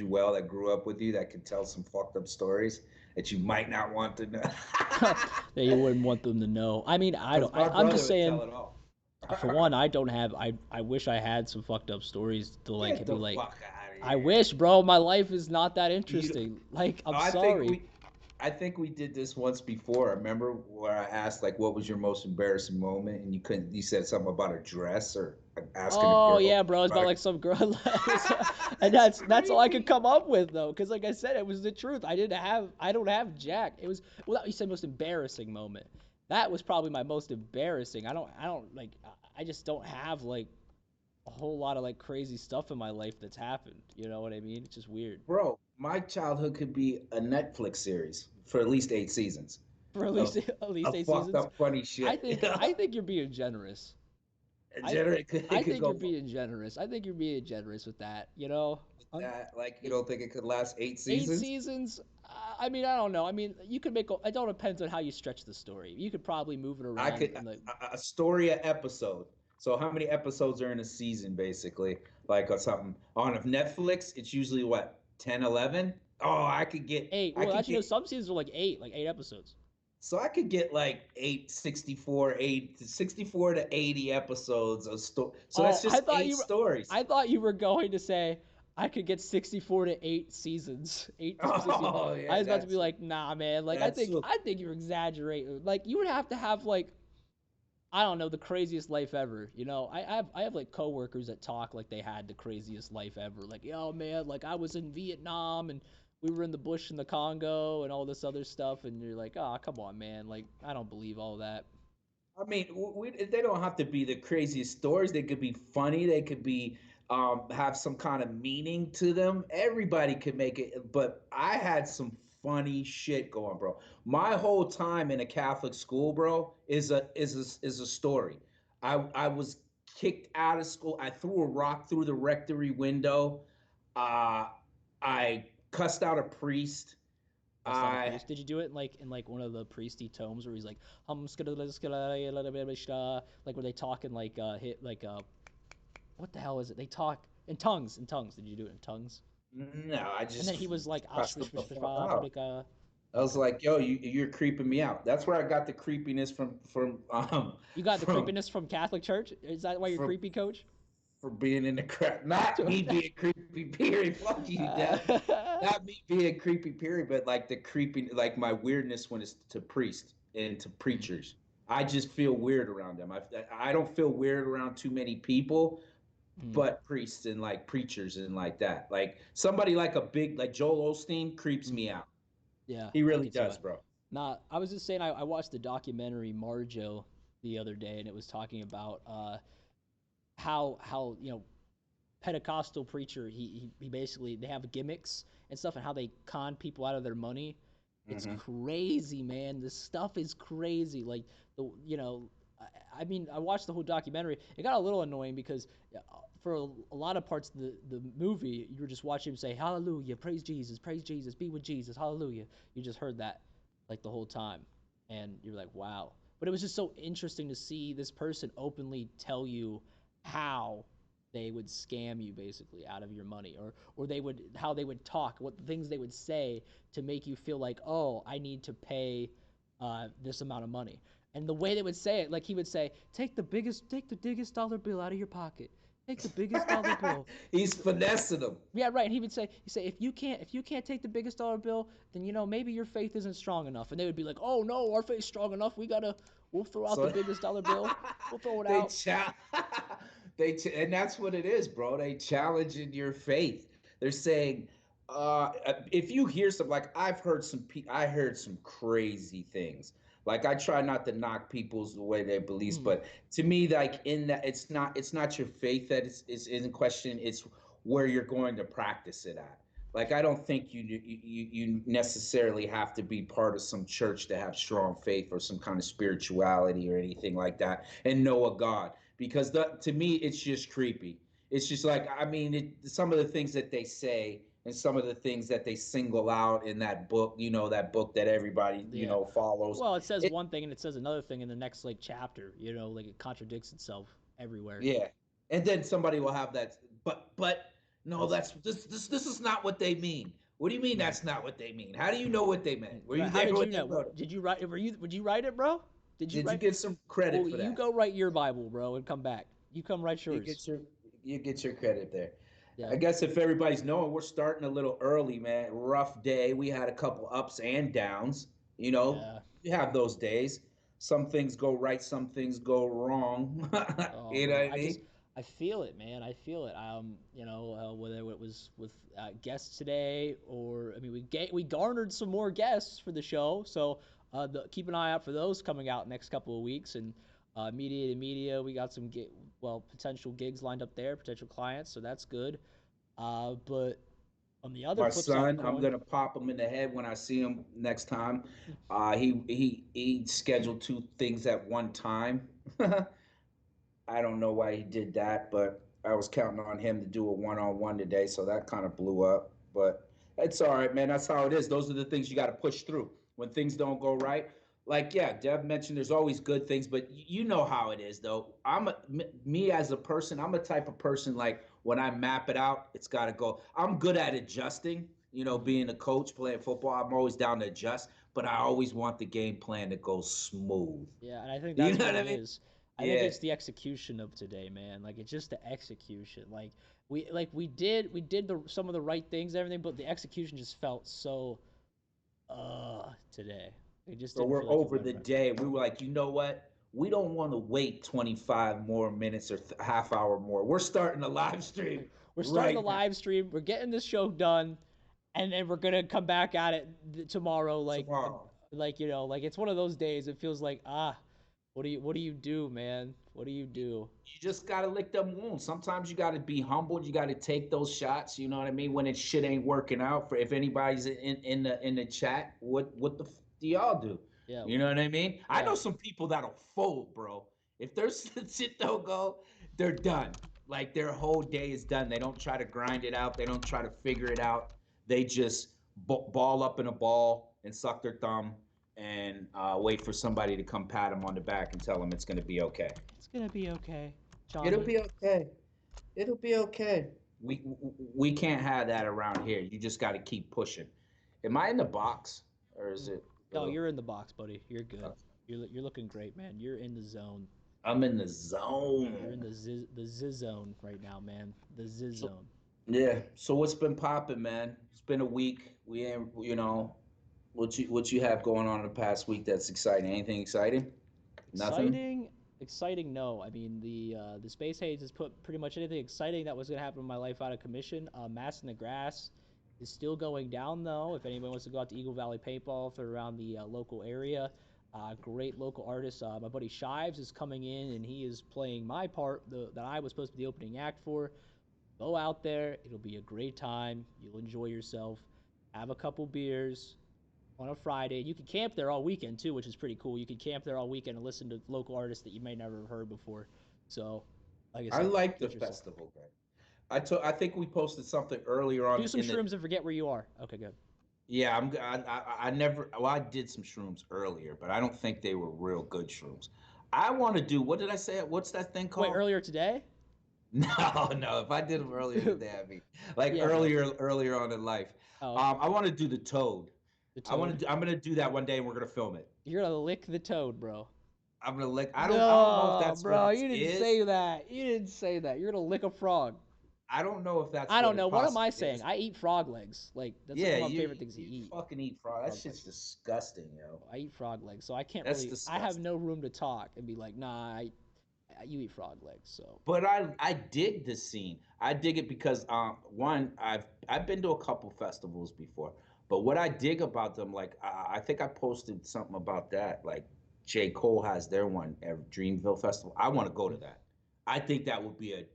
well that grew up with you that could tell some fucked up stories that you might not want to know? that you wouldn't want them to know. I mean, I Because don't. my I'm brother just would saying. tell it all. For one, I don't have. I wish I had some fucked up stories to Get like be the like. fuck out of I here. wish, bro. My life is not that You, interesting. Like, I'm I think sorry. we I think we did this once before. Remember where I asked like what was your most embarrassing moment and you said something about a dress or asking a Oh girl yeah, bro. It's about about like some girl, and That's that's all I could crazy. come up with though, because like I said, it was the truth. I don't have Jack. It was well, you said most embarrassing moment. That was probably my most embarrassing. I don't like. I just don't have like a whole lot of like crazy stuff in my life that's happened. You know what I mean? It's just weird. Bro, my childhood could be a Netflix series for at least 8 seasons For at least of at least of eight fucked seasons, up funny shit. I think you're being generous. I It I could think you're go being generous. I think you're being generous with that. You know, um, that. Like you it, don't think it could last eight 8 seasons. seasons? I mean, I don't know. I mean, you could make. It all depends on how you stretch the story. You could probably move it I around could and like. a story a episode. So how many episodes are in a season basically? Like or something. On Netflix, it's usually what, 10, 11? Oh, 8. I Well, could actually, no. get Some seasons are like 8 episodes. so I could get like 64 to 80 episodes of story. So Oh, that's just eight stories. I thought you were going to say I could get 64 to 8 seasons. 8 to 60. Oh I yeah, was about to be like, nah, man. Like, that's I think you're exaggerating. Like, you would have like I don't know, the craziest life ever. You know, I have like coworkers that talk like they had the craziest life ever. Like, yo, man, like I was in Vietnam and we were in the bush in the Congo and all this other stuff, and you're like, oh, come on, man. Like, I don't believe all that. I mean, they don't have to be the craziest stories. They could be funny. They could be have some kind of meaning to them. Everybody could make it, but I had some funny shit going, bro. My whole time in a Catholic school, bro, is a story. I was kicked out of school. I threw a rock through the rectory window. Uh, I cussed out a priest. Bust out a I priest. Did you do it in like one of the priesty tomes where he's like like where they talk in like hit like what the hell is it? They talk in tongues. Did you do it in tongues? no, I And then just he was like cussed them the fuck out. I was okay. like, "Yo, you're creeping me out." That's where I got the creepiness from You got the from creepiness from Catholic Church? Is that why you're from creepy, coach? for being in the crap. Not me being creepy. Period. Fuck you, Dad. Not me being creepy. Period. But like the creepy, like my weirdness when it's to priests and to Mm, preachers. I just feel weird around them. I don't feel weird around too many people, mm, but priests and like preachers and like that. Like somebody like a big like Joel Osteen creeps mm. me out. Yeah, He I really can see does, why. bro. Nah, I was just saying I watched the documentary Marjo the other day, and it was talking about how Pentecostal preacher he basically they have gimmicks and stuff and how they con people out of their money. It's Mm-hmm. crazy, man. This stuff is crazy. Like the I mean, I watched the whole documentary. It got a little annoying because for a lot of parts of the movie, you were just watching him say Hallelujah, praise Jesus, be with Jesus, Hallelujah. You just heard that like the whole time, and you're like, wow. But it was just so interesting to see this person openly tell you how they would scam you basically out of your money, or they would how they would talk, what things they would say to make you feel like, oh, I need to pay this amount of money. And the way they would say it, like he would say, take the biggest dollar bill out of your pocket, take the biggest dollar bill. He's finessing them. Yeah, right. And he say, if you can't take the biggest dollar bill, then maybe your faith isn't strong enough. And they would be like, oh no, our faith's strong enough. We'll throw out the So biggest dollar bill. We'll throw it they out. cha- and that's what it is, bro. They challenging your faith. They're saying, if you hear some, like I've heard I heard some crazy things. Like I try not to knock people's the way they believe, Mm, but to me, like in that, it's not your faith that is in question. It's where you're going to practice it at. Like I don't think you necessarily have to be part of some church to have strong faith or some kind of spirituality or anything like that and know a God, because to me it's just creepy. It's just like, I mean, some of the things that they say and some of the things that they single out in that book, that book that everybody yeah. follows. Well, it says It one thing and it says another thing in the next like chapter. Like it contradicts itself everywhere. Yeah, and then somebody will have that, but No, That's this is not what they mean. What do you mean mm, that's not what they mean? How do you know what they meant? Were you right. How there did when you they know? wrote it? Did you write? Would you write it, bro? Did you Did you write? get some credit Well, for you that? go write your Bible, bro, and come back. You come write You yours. get your you get your credit there. Yeah. I guess if everybody's knowing, we're starting a little early, man. Rough day. We had a couple ups and downs. You know, Yeah. you have those days. Some things go right, some things go wrong. Oh, You know bro, what I mean? I feel it, man. I feel it. Whether it was with guests today, or I mean, we garnered some more guests for the show, so keep an eye out for those coming out next couple of weeks. And media to media, we got some potential gigs lined up there, potential clients, so that's good. But on the other My flip side of the son, I'm coin, gonna pop him in the head when I see him next time. He scheduled two things at one time. I don't know why he did that, but I was counting on him to do a one-on-one today, so that kind of blew up. But it's all right, man. That's how it is. Those are the things you got to push through when things don't go right. Like, yeah, Dev mentioned there's always good things, but you know how it is, though. Me as a person. I'm a type of person like when I map it out, it's got to go. I'm good at adjusting. You know, mhm, being a coach, playing football, I'm always down to adjust, but I always want the game plan to go smooth. yeah, and I think You that's know what what I it mean? is. I think Yeah. it's the execution of today, man. Like it's just the execution. We did the some of the right things, and everything, but the execution just felt so today. It just So didn't we're feel like it over went the right. day. We were like, you know what? We don't want to wait 25 more minutes or half hour more. We're starting a live stream We're starting the right now, live stream. We're getting this show done, and then we're gonna come back at it tomorrow. tomorrow. Like it's one of those days. It feels like what do you do, man? What do you do? You just gotta lick them wounds. Sometimes you gotta be humbled. You gotta take those shots. You know what I mean? When it shit ain't working out. For if anybody's in the chat, what the do y'all do? Yeah, You know what I mean? I yeah. know some people that'll fold, bro. If their shit don't go, they're done. Like their whole day is done. They don't try to grind it out. They don't try to figure it out. They just ball up in a ball and suck their thumb and wait for somebody to come pat them on the back and tell them it's going to be okay. It's gonna be okay, It'll Johnny. be okay. It'll be okay. We can't have that around here. You just got to keep pushing. Am I in the box or is it? No, you're in the box, buddy. You're good. You're looking great, man. You're in the zone. I'm in the You're in zone. the Z zone right now, man. The Z So zone. yeah. So what's been popping, man? It's been a week. We ain't, what you have going on in the past week that's exciting? Anything exciting? Nothing. Exciting, exciting. No, I mean the space haze has put pretty much anything exciting that was gonna happen in my life out of commission. Mass in the grass is still going down though. If anybody wants to go out to Eagle Valley Paintball if they're around the local area, great local artist. My buddy Shives is coming in and he is playing my part that I was supposed to be the opening act for. Go out there. It'll be a great time. You'll enjoy yourself. Have a couple beers on a Friday. You can camp there all weekend too, which is pretty cool. You can camp there all weekend and listen to local artists that you may never have heard before. So, like I I said, like the get yourself. festival, Greg. I think we posted something earlier Do on some in the. shrooms and forget where you are. Okay, good. Yeah, I never. Well, I did some shrooms earlier, but I don't think they were real good shrooms. I want to do. What did I say? What's that thing Wait, called? earlier today? No, no. If I did them earlier today, I mean, like Yeah, bro. earlier on in life. Oh, okay. I want to do the toad. The toad. I'm gonna do that one day, and we're gonna film it. You're gonna lick the toad, bro. I'm gonna lick. I don't know if No, that's what bro, it you didn't is. say that. You didn't say that. You're gonna lick a frog. I don't know if that's I what don't it know. What am I possibly saying? is. I eat frog legs. Like that's like Yeah, one of my favorite things to you eat. fucking eat frog. That Frog shit's legs. disgusting, yo. I eat frog legs, so I can't That's really. I have disgusting. no room to talk and be like, nah, you eat frog legs. So But I dig the scene. I dig it because one I've been to a couple festivals before, but what I dig about them, like I think I posted something about that. Like J Cole has their one at Dreamville Festival. I want to go to that. I think that would be a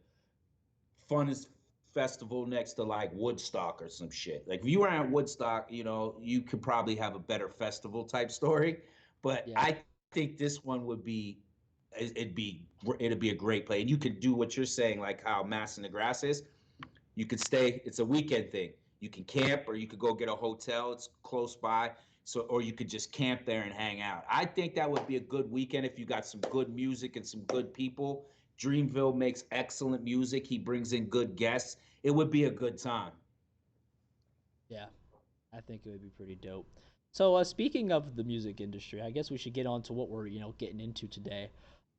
funnest festival next to like Woodstock or some shit. Like if you were at Woodstock, you could probably have a better festival type story. But yeah, I think this one would be it'd be a great play, and you could do what you're saying, like how Mass in the Grass is. You could stay. It's a weekend thing. You can camp, or you could go get a hotel. It's close by. So, or you could just camp there and hang out. I think that would be a good weekend if you got some good music and some good people. Dreamville makes excellent music. He brings in good guests. it would be a good time. Yeah, I think it would be pretty dope. So, speaking of the music industry, I guess we should get on to what we're getting into today.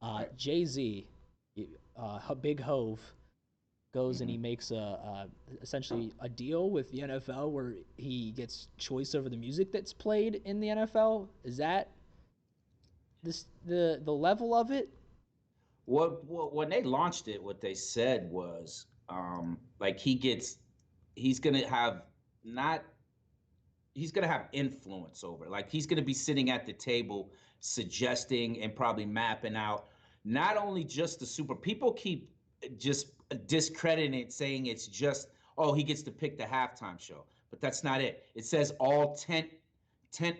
Right. Jay Z, Big Hove, goes and Hmm. he makes essentially a deal with the NFL where he gets choice over the music that's played in the NFL. Is that the level of it? What when they launched it, what they said was like he's gonna have not he's going to have influence over. Like he's going to be sitting at the table suggesting and probably mapping out not only just the super people keep just discrediting it, saying it's just, oh, he gets to pick the halftime show, but that's not it. It says all tent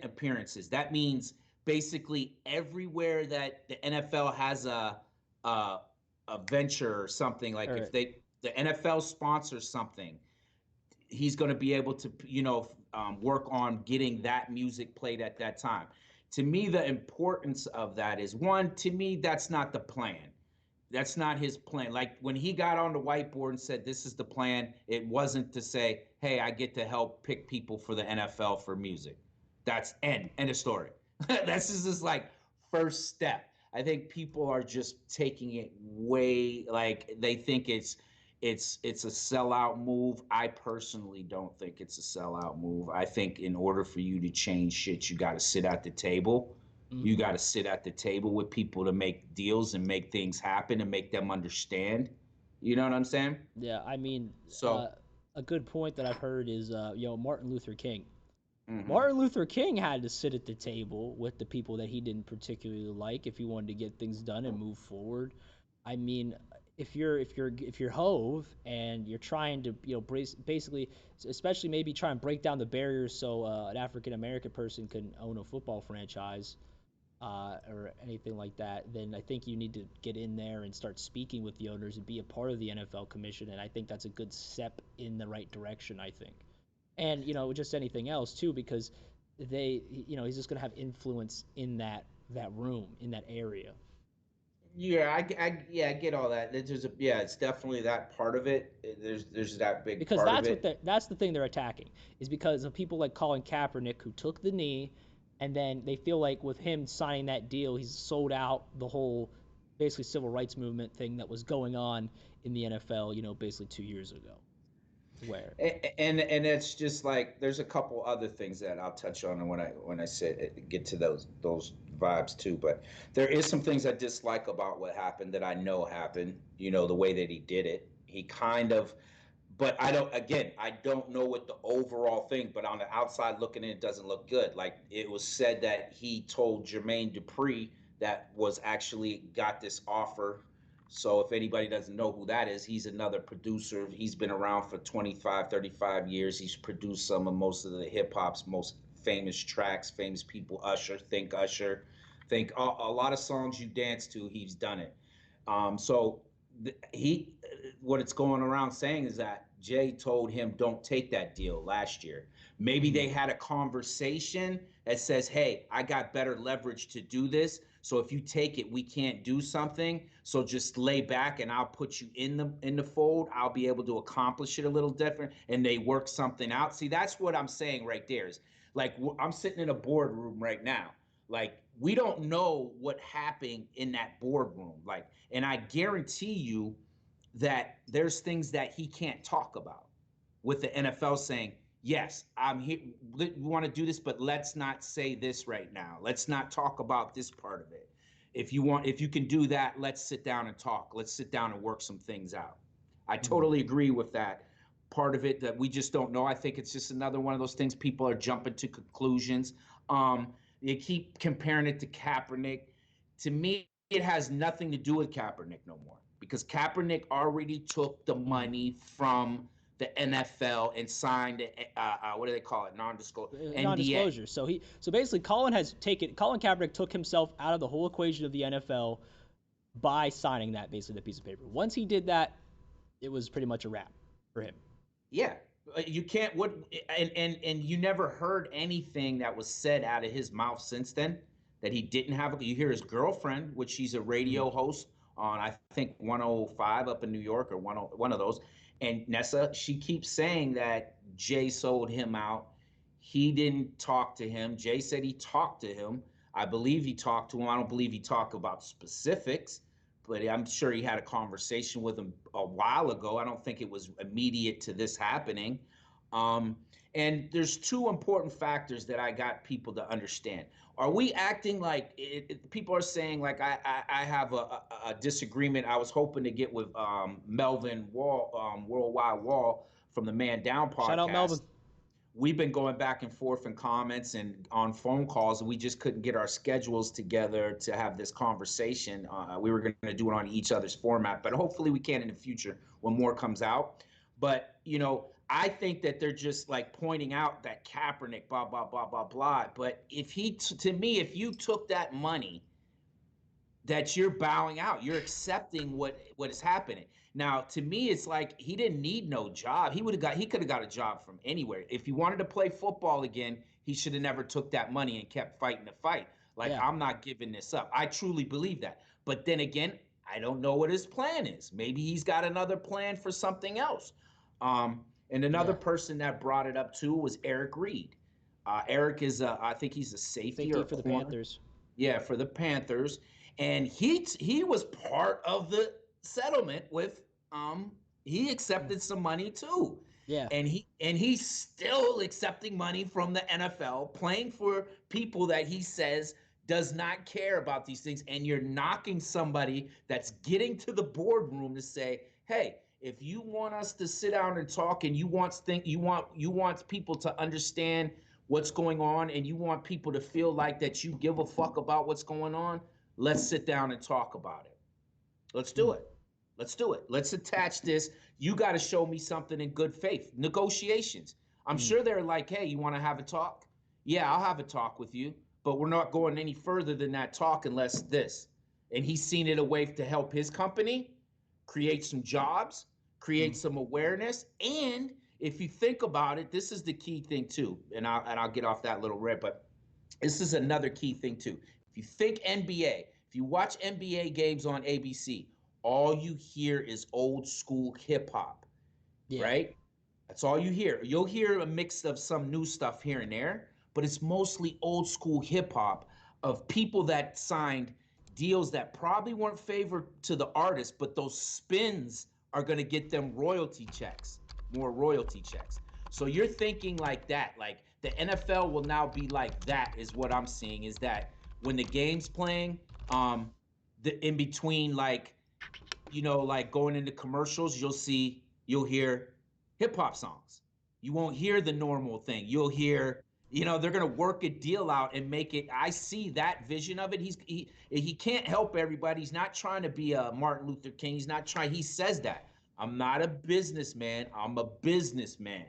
appearances. That means basically everywhere that the NFL has a, a venture or something, like Or if the NFL sponsors something, he's going to be able to work on getting that music played at that time. To me, the importance of that is, one, to me that's not the plan. That's not his plan. Like when he got on the whiteboard and said this is the plan, it wasn't to say, hey, I get to help pick people for the NFL for music. That's end of story. That's just like first step. I think people are just taking it way, like they think it's a sellout move. I personally don't think it's a sellout move. I think in order for you to change shit, you got to sit at the table. You mm-hmm. got to sit at the table with people to make deals and make things happen and make them understand. You know what I'm saying? Yeah, I mean, So, a good point that I've heard is Martin Luther King. mhm. Martin Luther King had to sit at the table with the people that he didn't particularly like if he wanted to get things done and move forward. I mean, if you're Hove and you're trying to basically, especially maybe try and break down the barriers so an African American person can own a football franchise or anything like that, then I think you need to get in there and start speaking with the owners and be a part of the NFL commission. And I think that's a good step in the right direction. I think, and just anything else too, because he's just gonna have influence in that room in that area. Yeah, yeah, I get all that. Yeah, it's definitely that part of it. There's that big Because part of that's what it. that's the thing they're attacking is because of people like Colin Kaepernick who took the knee, and then they feel like with him signing that deal, he's sold out the whole basically civil rights movement thing that was going on in the NFL, basically 2 years ago. Where And it's just like there's a couple other things that I'll touch on when I say get to those vibes too. But there is some things I dislike about what happened that I know happened. You know, the way that he did it. He kind of, but I don't know what the overall thing, but on the outside looking in, it doesn't look good. Like it was said that he told Jermaine Dupri that was actually got this offer. So if anybody doesn't know who that is, he's another producer. He's been around for 25, 35 years. He's produced some of most of the hip hop's most famous tracks, famous people, Usher, think a lot of songs you dance to, he's done it. So he what it's going around saying is that Jay told him don't take that deal last year. Maybe mm, they had a conversation that says, "Hey, I got better leverage to do this. So if you take it, we can't do something. So just lay back and I'll put you in the fold. I'll be able to accomplish it a little different." And they work something out. See, that's what I'm saying right there is like I'm sitting in a boardroom right now. Like we don't know what happened in that boardroom. Like, and I guarantee you that there's things that he can't talk about with the NFL saying, yes, I'm here. We want to do this, but let's not say this right now. Let's not talk about this part of it. If you can do that, let's sit down and talk. Let's sit down and work some things out. I mm. totally agree with that part of it that we just don't know. I think it's just another one of those things people are jumping to conclusions. Um, they keep comparing it to Kaepernick. To me, it has nothing to do with Kaepernick no more because Kaepernick already took the money from the NFL and signed what do they call it? Non-disclosure NDA. Non-disclosure. So basically, Colin Kaepernick took himself out of the whole equation of the NFL by signing that basically the piece of paper. Once he did that, it was pretty much a wrap for him. Yeah, you can't. What and you never heard anything that was said out of his mouth since then that he didn't have. You hear his girlfriend, which she's a Mm. radio host on I think 105 up in New York or one of those, And Nessa, she keeps saying that Jay sold him out. He didn't talk to him. Jay said he talked to him. I believe he talked to him. I don't believe he talked about specifics, but I'm sure he had a conversation with him a while ago. I don't think it was immediate to this happening. Um, and there's two important factors that I got people to understand. Are we acting like people are saying like I have a disagreement I was hoping to get with Melvin Wall, Worldwide Wall from the Man Down Shout out Melvin. podcast. We've been going back and forth in comments and on phone calls, and we just couldn't get our schedules together to have this conversation. We were going to do it on each other's format, but hopefully we can in the future when more comes out. But I think that they're just like pointing out that Kaepernick, blah blah blah blah blah. But if to me, if you took that money that you're bowing out. You're accepting what is happening. Now, to me, it's like he didn't need no job. He could have got a job from anywhere. If he wanted to play football again, he should have never took that money and kept fighting the fight. Like, Yeah. I'm not giving this up. I truly believe that. But then again, I don't know what his plan is. Maybe he's got another plan for something else. And another Yeah. person that brought it up too was Eric Reed. Eric is, I think he's a safety or Safety a for the corner. Panthers. Yeah, for the Panthers, and he was part of the settlement with he Mm. accepted some money too. Yeah. And he's still accepting money from the NFL, playing for people that he says does not care about these things. And you're knocking somebody that's getting to the boardroom to say, "Hey, if you want us to sit down and talk, and you want people to understand what's going on, and you want people to feel like that you give a fuck about what's going on, let's sit down and talk about it. Let's do Mm. it. Let's do it. Let's attach this. You got to show me something in good faith. Negotiations. I'm Mm. sure they're like, hey, you want to have a talk? Yeah, I'll have a talk with you, but we're not going any further than that talk unless this." And he's seen it a way to help his company create some jobs, create Mm. some awareness, and if you think about it, this is the key thing too. And I'll get off that little rip, but this is another key thing too. If you think NBA, if you watch NBA games on ABC, all you hear is old school hip hop, Yeah. right? That's all you hear. You'll hear a mix of some new stuff here and there, but it's mostly old school hip hop of people that signed deals that probably weren't favored to the artist, but those spins are going to get them royalty checks, more royalty checks. So you're thinking like that, like the NFL will now be like that, is what I'm seeing, is that when the game's playing, the in between, like like going into commercials, you'll hear hip hop songs. You won't hear the normal thing. You'll hear, they're gonna work a deal out and make it. I see that vision of it. He can't help everybody. He's not trying to be a Martin Luther King. He's not trying. He says that I'm not a businessman. I'm a businessman.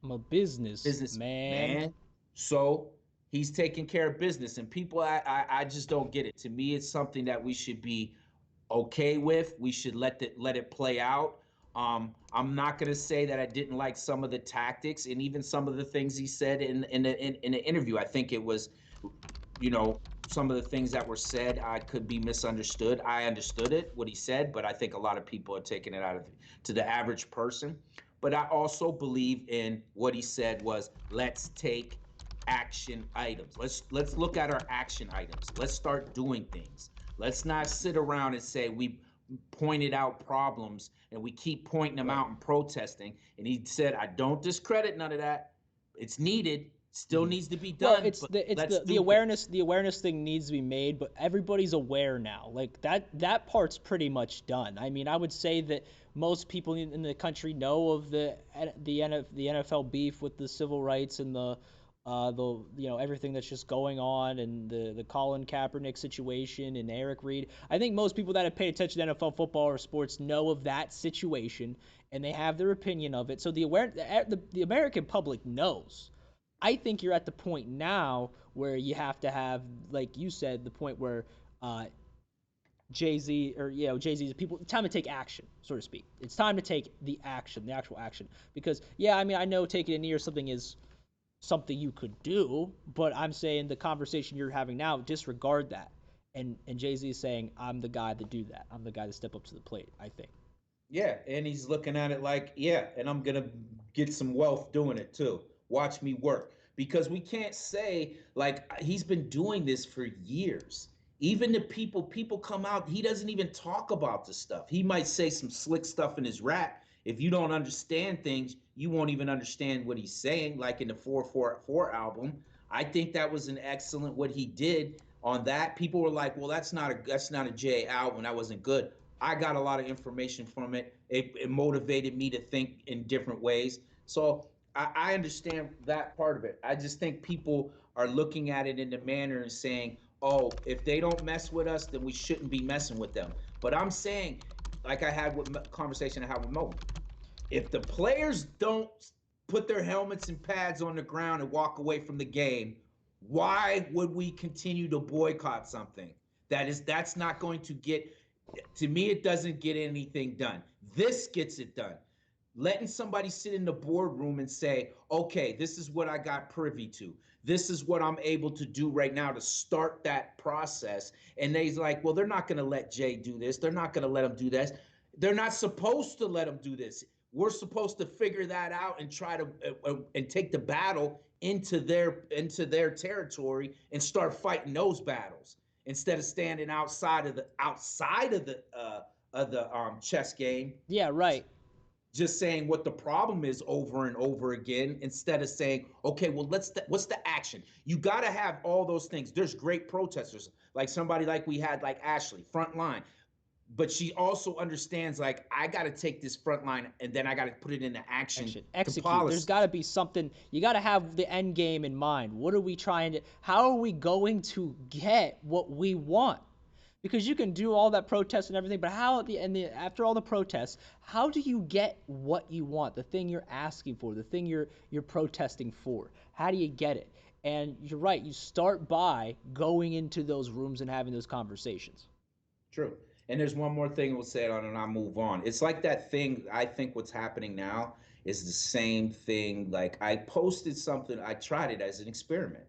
I'm a business Business man. man. So he's taking care of business, and people, I just don't get it. To me, it's something that we should be okay with. We should let it play out. I'm not gonna say that I didn't like some of the tactics and even some of the things he said in the interview. I think it was, some of the things that were said I could be misunderstood. I understood it what he said, but I think a lot of people are taking it out of to the average person. But I also believe in what he said was, let's take action items. Let's look at our action items. Let's start doing things. Let's not sit around and say we pointed out problems and we keep pointing them Right. out and protesting. And he said, I don't discredit none of that. It's needed, still Hmm. needs to be Well, done, it's but the it's let's the do things. awareness the awareness thing needs to be made, but everybody's aware now. Like that part's pretty much done. I mean, I would say that most people in the country know of the NFL beef with the civil rights and the everything that's just going on, and the Colin Kaepernick situation and Eric Reed. I think most people that have paid attention to NFL football or sports know of that situation, and they have their opinion of it. So the American public knows. I think you're at the point now where you have to have, like you said, the point where uh, Jay Z or Jay Z's people, time to take action, so to speak. It's time to take the action, the actual action, because I mean, I know taking a knee or something is something you could do, but I'm saying the conversation you're having now, disregard that. And Jay Z is saying, I'm the guy to do that. I'm the guy to step up to the plate, I think. Yeah, and he's looking at it like, yeah, and I'm gonna get some wealth doing it too. Watch me work. Because we can't say like he's been doing this for years. Even the people come out, he doesn't even talk about the stuff. He might say some slick stuff in his rap. If you don't understand things, you won't even understand what he's saying. Like in the 444 album, I think that was an excellent what he did on that. People were like, "Well, that's not a J album. That wasn't good." I got a lot of information from it. It motivated me to think in different ways. So I understand that part of it. I just think people are looking at it in the manner and saying, "Oh, if they don't mess with us, then we shouldn't be messing with them." But I'm saying, like I had with conversation I had with Mo, if the players don't put their helmets and pads on the ground and walk away from the game, why would we continue to boycott something? That's not going to get, to me, it doesn't get anything done. This gets it done. Letting somebody sit in the boardroom and say, okay, this is what I got privy to. This is what I'm able to do right now to start that process. And they's like, well, they're not going to let Jay do this. They're not going to let him do this. They're not supposed to let him do this. We're supposed to figure that out and try to and take the battle into their territory and start fighting those battles instead of standing outside of the chess game, Yeah, right. just saying what the problem is over and over again instead of saying, okay, well, what's the action? You got to have all those things. There's great protesters, like somebody like we had, like Ashley, front line, but she also understands like I got to take this front line and then I got to put it into action Action, to execute. There's policy. got to be something. You got to have the end game in mind. What are we trying to? How are we going to get what we want? Because you can do all that protest and everything, but how at the end, after all the protests, how do you get what you want? The thing you're asking for, the thing you're protesting for. How do you get it? And you're right. You start by going into those rooms and having those conversations. True. And there's one more thing we'll say on and I'll move on. It's like that thing, I think what's happening now is the same thing. Like I posted something, I tried it as an experiment.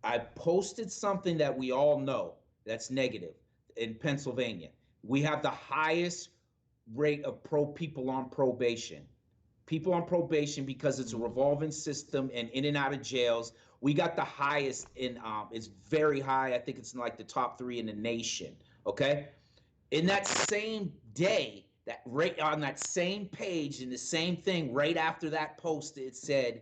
I posted something that we all know that's negative in Pennsylvania. We have the highest rate of people on probation. People on probation because it's a Mm-hmm. revolving system and in and out of jails. We got the highest in it's very high. I think it's in like the top 3 in the nation. Okay. In that same day, that right on that same page, in the same thing, right after that post, it said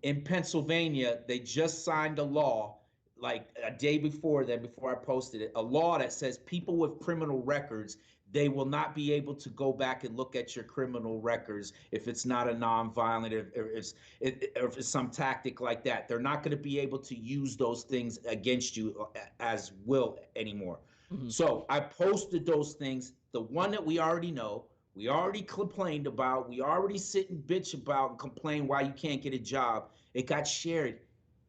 in Pennsylvania, they just signed a law like a day before then, before I posted it, a law that says people with criminal records, they will not be able to go back and look at your criminal records if it's not a nonviolent, or if it's some tactic like that. They're not going to be able to use those things against you as will anymore. Mm-hmm. So I posted those things. The one that we already know, we already complained about, we already sit and bitch about and complain why you can't get a job. It got shared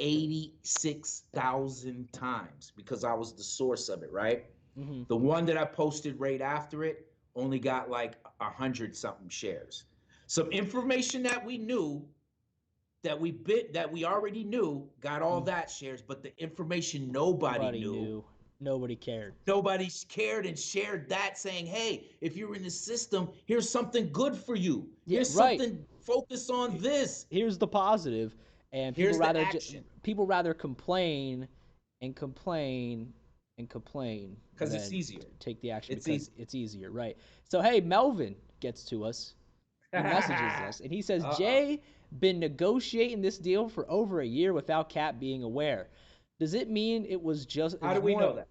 86,000 times because I was the source of it, right? Mm-hmm. The one that I posted right after it only got like 100 something shares. Some information that we knew, that we already knew, got all Mm-hmm. that shares, but the information nobody Nobody knew, knew. Nobody cared. nobody cared and shared that, saying, hey, if you're in the system, here's something good for you. Yeah, Here's right. something, focus on this. Here's the positive, and Here's the action. people rather complain and complain and complain Because it's than easier. take the action It's because easy. it's easier, right? So hey, Melvin gets to us. He messages us and he says Uh-oh. Jay been negotiating this deal for over a year without Cap being aware. Does it mean it How was do we more? know that?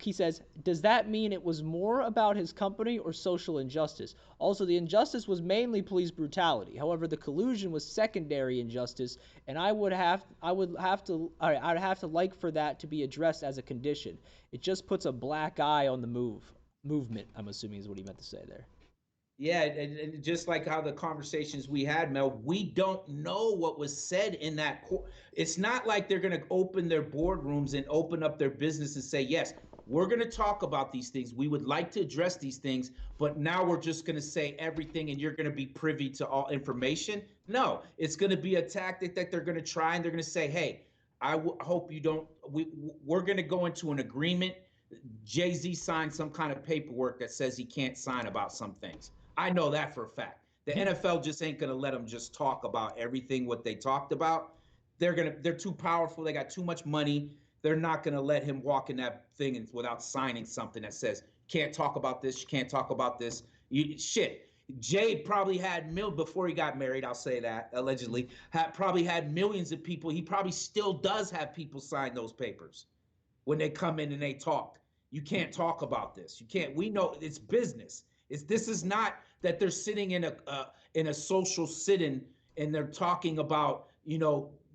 He says, does that mean it was more about his company or social injustice? Also, the injustice was mainly police brutality. However, the collusion was secondary injustice, and I'd have to like for that to be addressed as a condition. It just puts a black eye on the movement. I'm assuming is what he meant to say there. Yeah, and just like how the conversations we had, Mel, we don't know what was said in that court. It's not like they're going to open their boardrooms and open up their business and say, yes, we're going to talk about these things. We would like to address these things, but now we're just going to say everything and you're going to be privy to all information. No, it's going to be a tactic that they're going to try, and they're going to say, hey, hope you don't. We're going to go into an agreement. Jay-Z signed some kind of paperwork that says he can't sign about some things. I know that for a fact. The NFL just ain't gonna let them just talk about everything what they talked about. They're too powerful. They got too much money. They're not gonna let him walk in that thing without signing something that says can't talk about this. You can't talk about this. Shit. Jay probably had before he got married. I'll say that allegedly probably had millions of people. He probably still does have people sign those papers when they come in and they talk. You can't talk about this. You can't. We know it's business. This is not that they're sitting in a social sitting and they're talking about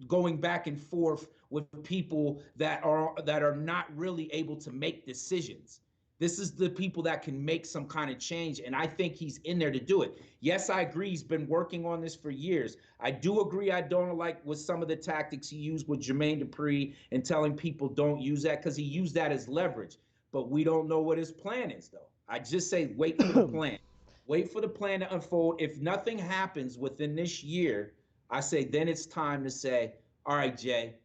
going back and forth with people that are not really able to make decisions. This is the people that can make some kind of change, and I think he's in there to do it. Yes, I agree. He's been working on this for years. I do agree. I don't like with some of the tactics he used with Jermaine Dupri and telling people don't use that because he used that as leverage. But we don't know what his plan is, though. I just say wait for the plan. Wait for the plan to unfold. If nothing happens within this year, I say then it's time to say, all right, Jay,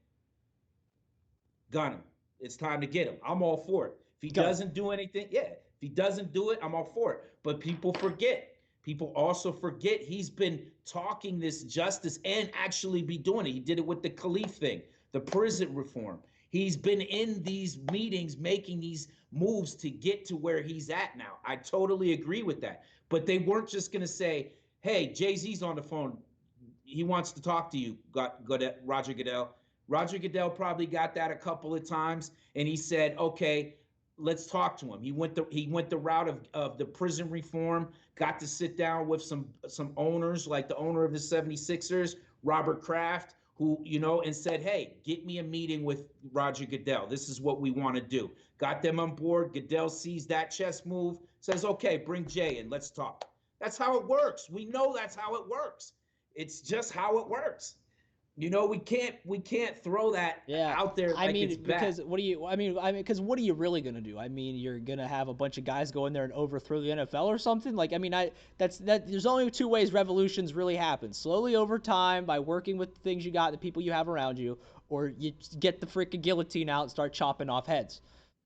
gun him. It's time to get him. I'm all for it. If he Go. doesn't do anything, yeah. If he doesn't do it, I'm all for it. But people forget. People also forget he's been talking this justice and actually be doing it. He did it with the Khalif thing, the prison reform. He's been in these meetings making these moves to get to where he's at now. I totally agree with that. But they weren't just going to say, hey, Jay-Z's on the phone. He wants to talk to you, Roger Goodell. Roger Goodell probably got that a couple of times, and he said, "Okay, let's talk to him." He went the route of the prison reform. Got to sit down with some owners, like the owner of the 76ers, Robert Kraft, who and said, "Hey, get me a meeting with Roger Goodell. This is what we want to do." Got them on board. Goodell sees that chess move, says, "Okay, bring Jay in. Let's talk." That's how it works. We know that's how it works. It's just how it works. We can't throw that Yeah, out there I like it's mean, bad. because what do you? Because what are you really gonna do? I mean, you're gonna have a bunch of guys go in there and overthrow the NFL or something? Like, I mean, that. There's only two ways revolutions really happen: slowly over time by working with the things you got, the people you have around you, or you get the freaking guillotine out and start chopping off heads.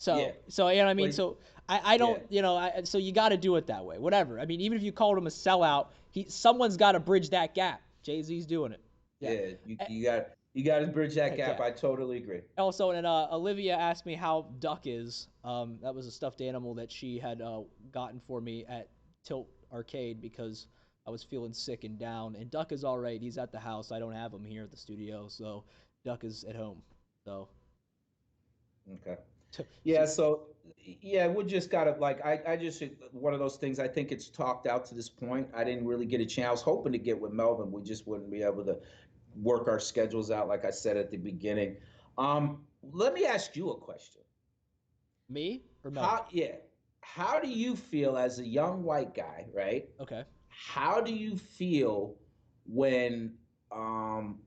Yeah, So you know what I mean. but So I yeah, don't, so you got to do it that way. Whatever. I mean, even if you called him a sellout, someone's got to bridge that gap. Jay-Z's doing it. Yeah. yeah. You Eh, you got you got to bridge that gap. Yeah. I totally agree. Also, and Olivia asked me how Duck is. That was a stuffed animal that she had gotten for me at Tilt Arcade because I was feeling sick and down. And Duck is all right. He's at the house. I don't have him here at the studio, so Duck is at home. So Okay. Yeah. she, So yeah, we just gotta like I just one of those things. I think it's talked out to this point. I didn't really get a chance. I was hoping to get with Melvin. We just wouldn't be able to work our schedules out, like I said at the beginning. Let me ask you a question. me or Melvin? How do you feel as a young white guy, right? Okay. How do you feel when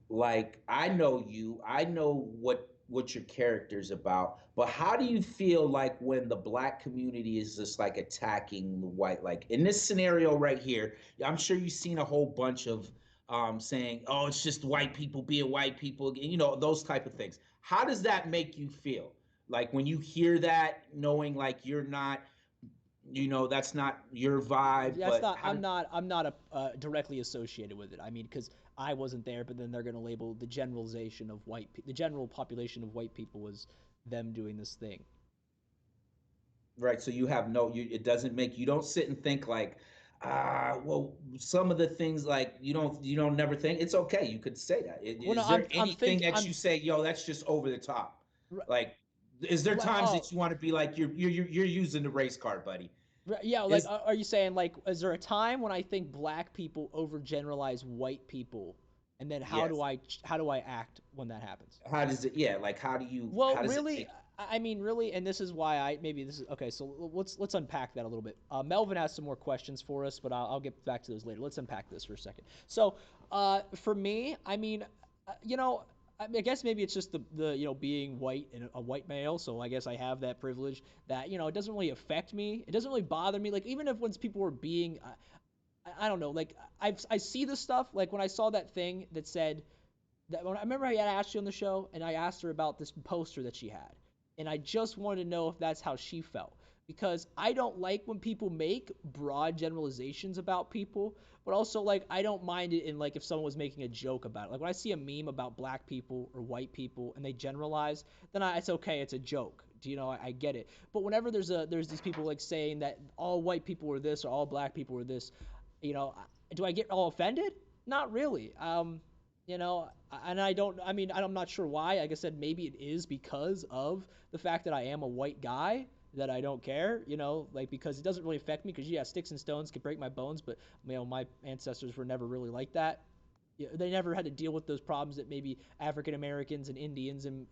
like I know you, I know what your character's about, but how do you feel like when the black community is just like attacking the white, like in this scenario right here? I'm sure you've seen a whole bunch of saying, oh, it's just white people being white people, those type of things. How does that make you feel? Like when you hear that, knowing like you're not, that's not your vibe, That's but not. I'm not directly associated with it. I mean, because I wasn't there, but then they're gonna label the generalization of the general population of white people was them doing this thing. right, so you have it doesn't make you don't sit and think like, well, some of the things like you don't never think it's okay. You could say that. Well, no, Is there I'm anything think that I'm you say, yo, that's just over the top? r- Like, is there times oh that you want to be like you're using the race card, buddy? yeah, like Is are you saying like is there a time when I think black people overgeneralize white people, and then Yes. how do I act when that happens? How does it? Yeah, like Well, how does it really, make? I mean, really, and this is why I maybe this is okay. So let's unpack that a little bit. Melvin has some more questions for us, but I'll get back to those later. Let's unpack this for a second. So, for me, I mean, you know, I guess maybe it's just the being white and a white male. So I guess I have that privilege that it doesn't really affect me. It doesn't really bother me. Like even if when people were being, I don't know, like I see this stuff. Like when I saw that thing that said that when I remember I had Ashley on the show and I asked her about this poster that she had. And I just wanted to know if that's how she felt. Because I don't like when people make broad generalizations about people, but also like I don't mind it in like if someone was making a joke about it. Like when I see a meme about black people or white people and they generalize, then it's okay, it's a joke. Do you know? I get it. But whenever there's these people like saying that all white people are this or all black people are this, you know, do I get all offended? Not really. You know, and I don't. I mean, I'm not sure why. Like I said, maybe it is because of the fact that I am a white guy that I don't care. You know, like because it doesn't really affect me. Because yeah, sticks and stones can break my bones, but you know, my ancestors were never really like that. Yeah, they never had to deal with those problems that maybe African Americans and Indians and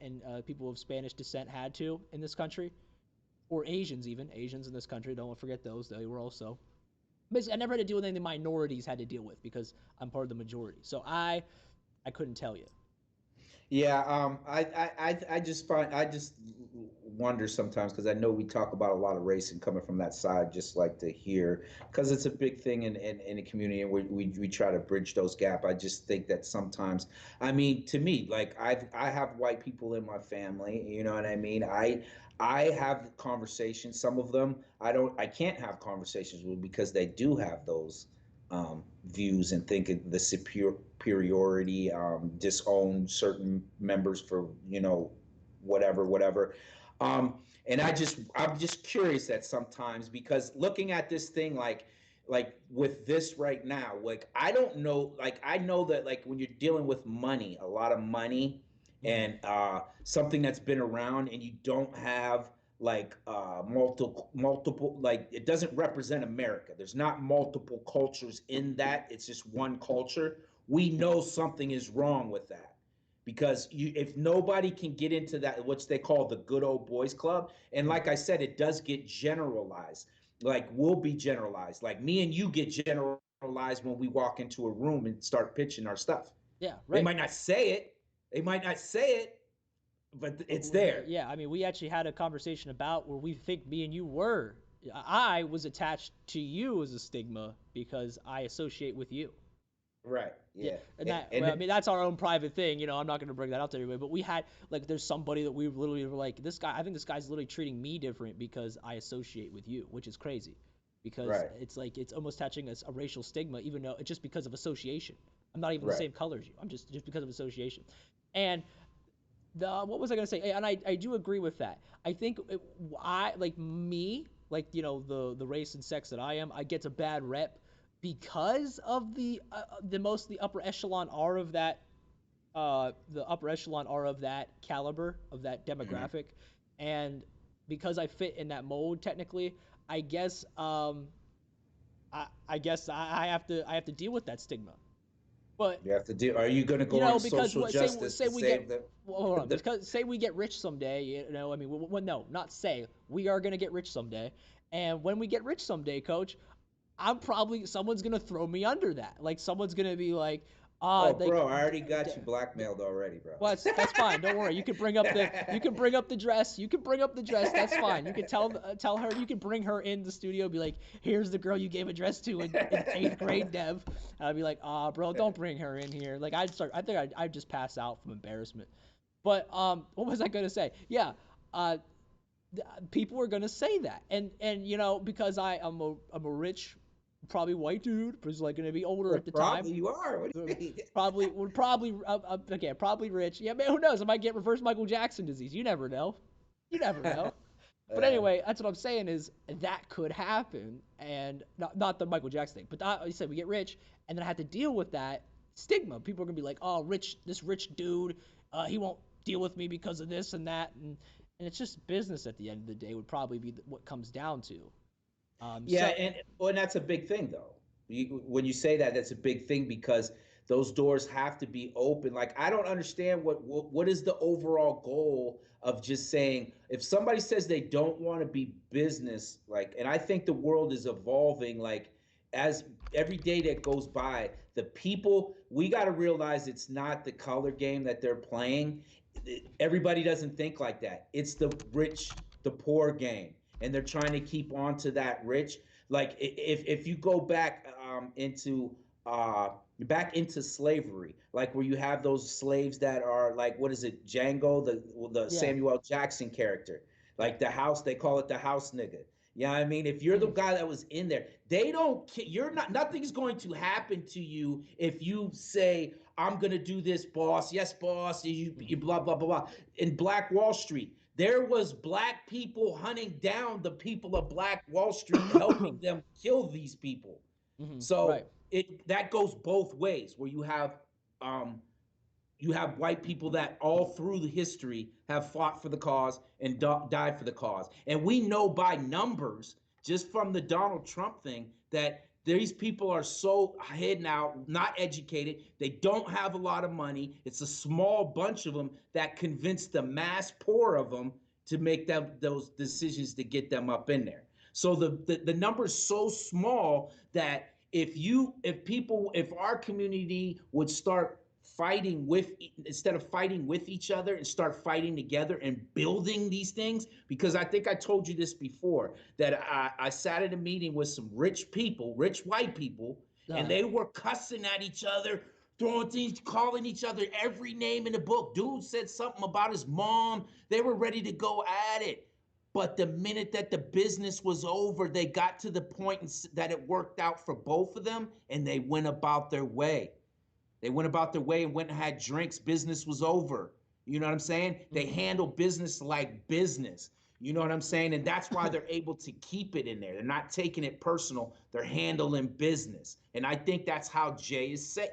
people of Spanish descent had to in this country, or Asians even Asians in this country. Don't forget those. They were also. I never had to deal with anything the minorities had to deal with because I'm part of the majority. So I couldn't tell you. Yeah, I just find I just wonder sometimes because I know we talk about a lot of race and coming from that side, just like to hear because it's a big thing in the community and we try to bridge those gap. I just think that sometimes, I mean, to me, like I have white people in my family, you know what I mean? I have conversations. Some of them I can't have conversations with because they do have those views and think the superiority, disown certain members for whatever. Um, and I'm just curious that sometimes because looking at this thing like with this right now, like I don't know, like I know that like when you're dealing with money, a lot of money, Mm-hmm. and something that's been around, and you don't have like multiple like it doesn't represent America. There's not multiple cultures in that. It's just one culture. We know something is wrong with that because if nobody can get into that, which they call the good old boys club, and Mm-hmm. like I said, it does get generalized. Like we'll be generalized. Like me and you get generalized when we walk into a room and start pitching our stuff. Yeah, They right. might not say it. They might not say it, but it's there. Yeah, I mean, we actually had a conversation about where we think me and you were. I was attached to you as a stigma because I associate with you. Right. Yeah, Yeah. and that, well, I And mean, that's our own private thing. You know, I'm not going to bring that out to everybody. But we had like, there's somebody that we literally were like, this guy. I think this guy's literally treating me different because I associate with you, which is crazy. Because right. it's like it's almost touching a racial stigma, even though it's just because of association. I'm not even the Right. same color as you. I'm just because of association. And the what was I gonna say? And I do agree with that. I think I like me, like you know the race and sex that I am. I get a bad rep because of the upper echelon are of that the upper echelon are of that caliber of that Hmm. demographic, and because I fit in that mold technically, I guess I guess I have to deal with that stigma. But You have to do. Are you going to you go know, on because social what justice say to we get save the well, hold on, the? because say we get rich someday, you know, I mean, well, no, not say we are gonna get rich someday, and when we get rich someday, coach, I'm probably someone's gonna throw me under that, like someone's gonna be like, Oh, like, bro, I already got you blackmailed already, bro. well, that's fine. Don't worry. You can bring up the dress. You can bring up the dress. That's fine. You can tell her. You can bring her in the studio. Be like, here's the girl you gave a dress to in eighth grade, Dev. And I'd be like, bro, don't bring her in here. Like I'd start. I think I'd just pass out from embarrassment. But what was I gonna say? Yeah. Uh, People are gonna say that, and you know because I'm a rich, probably white dude, who's like gonna be older Well, at the time, probably you are. What do you mean? probably again probably rich. Yeah, man, who knows? I might get reverse Michael Jackson disease. You never know. You never know. But uh, anyway, that's what I'm saying is that could happen, and not the Michael Jackson thing, but like you said, we get rich, and then I have to deal with that stigma. People are gonna be like, oh, this rich dude, he won't deal with me because of this and that, and it's just business at the end of the day would probably be what comes down to. Yeah, So and that's a big thing though. When you say that, that's a big thing because those doors have to be open. Like I don't understand what is the overall goal of just saying if somebody says they don't want to be business like, and I think the world is evolving like as every day that goes by, the people we got to realize it's not the color game that they're playing. Everybody doesn't think like that. It's the rich, the poor game and they're trying to keep on to that rich. Like if you go back into back into slavery, like where you have those slaves that are like, what is it, Django, the Yeah. Samuel L. Jackson character, Yeah. like the house, they call it the house nigga. Yeah, I mean, if you're the Mm. guy that was in there, they don't. You're not. Nothing's going to happen to you if you say, "I'm gonna do this, boss." Yes, boss. You Mm-hmm. blah blah blah blah. In Black Wall Street, there was black people hunting down the people of Black Wall Street, helping them kill these people. Mm-hmm. So Right. it that goes both ways, where um, you have white people that all through the history have fought for the cause and died for the cause, and we know by numbers just from the Donald Trump thing that these people are so hidden out, not educated. They don't have a lot of money. It's a small bunch of them that convince the mass poor of them to make them those decisions to get them up in there. So the number is so small that if our community would start fighting with, instead of fighting with each other, and start fighting together and building these things, because I think I told you this before, that I sat at a meeting with some rich people, rich white people, and Uh, they were cussing at each other, throwing things, calling each other every name in the book. Dude said something about his mom. They were ready to go at it. But the minute that the business was over, they got to the point that it worked out for both of them, and they went about their way. They went about their way and went and had drinks. Business was over. You know what I'm saying? They mm-hmm. handle business like business. You know what I'm saying? And that's why they're able to keep it in there. They're not taking it personal. They're handling business. And I think that's how Jay is saying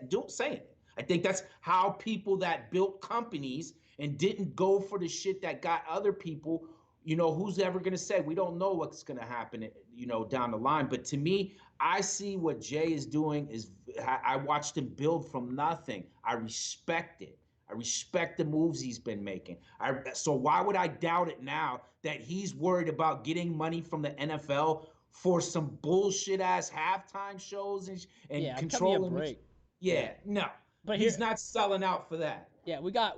it. I think that's how people that built companies and didn't go for the shit that got other people, who's ever going to say, we don't know what's going to happen, down the line. But to me, I see what Jay is doing is, I watched him build from nothing. I respect it. I respect the moves he's been making. So why would I doubt it now that he's worried about getting money from the NFL for some bullshit ass halftime shows and Yeah. Cut me a controlling? break. Yeah. Yeah, no, But here, he's not selling out for that. yeah, we got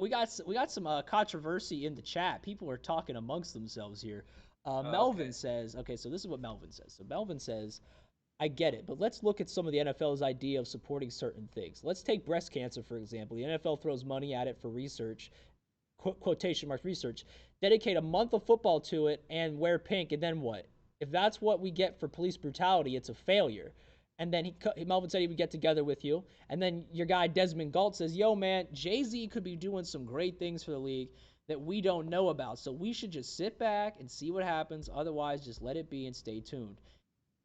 some controversy in the chat. People are talking amongst themselves here. Melvin Okay. says, okay, so this is what Melvin says. So Melvin says, I get it, but let's look at some of the NFL's idea of supporting certain things. Let's take breast cancer, for example. The NFL throws money at it for research, quotation marks research, dedicate a month of football to it and wear pink, and then what? If that's what we get for police brutality, it's a failure. And then Melvin said he would get together with you. And then your guy Desmond Galt says, yo, man, Jay-Z could be doing some great things for the league that we don't know about. So we should just sit back and see what happens. Otherwise, just let it be and stay tuned.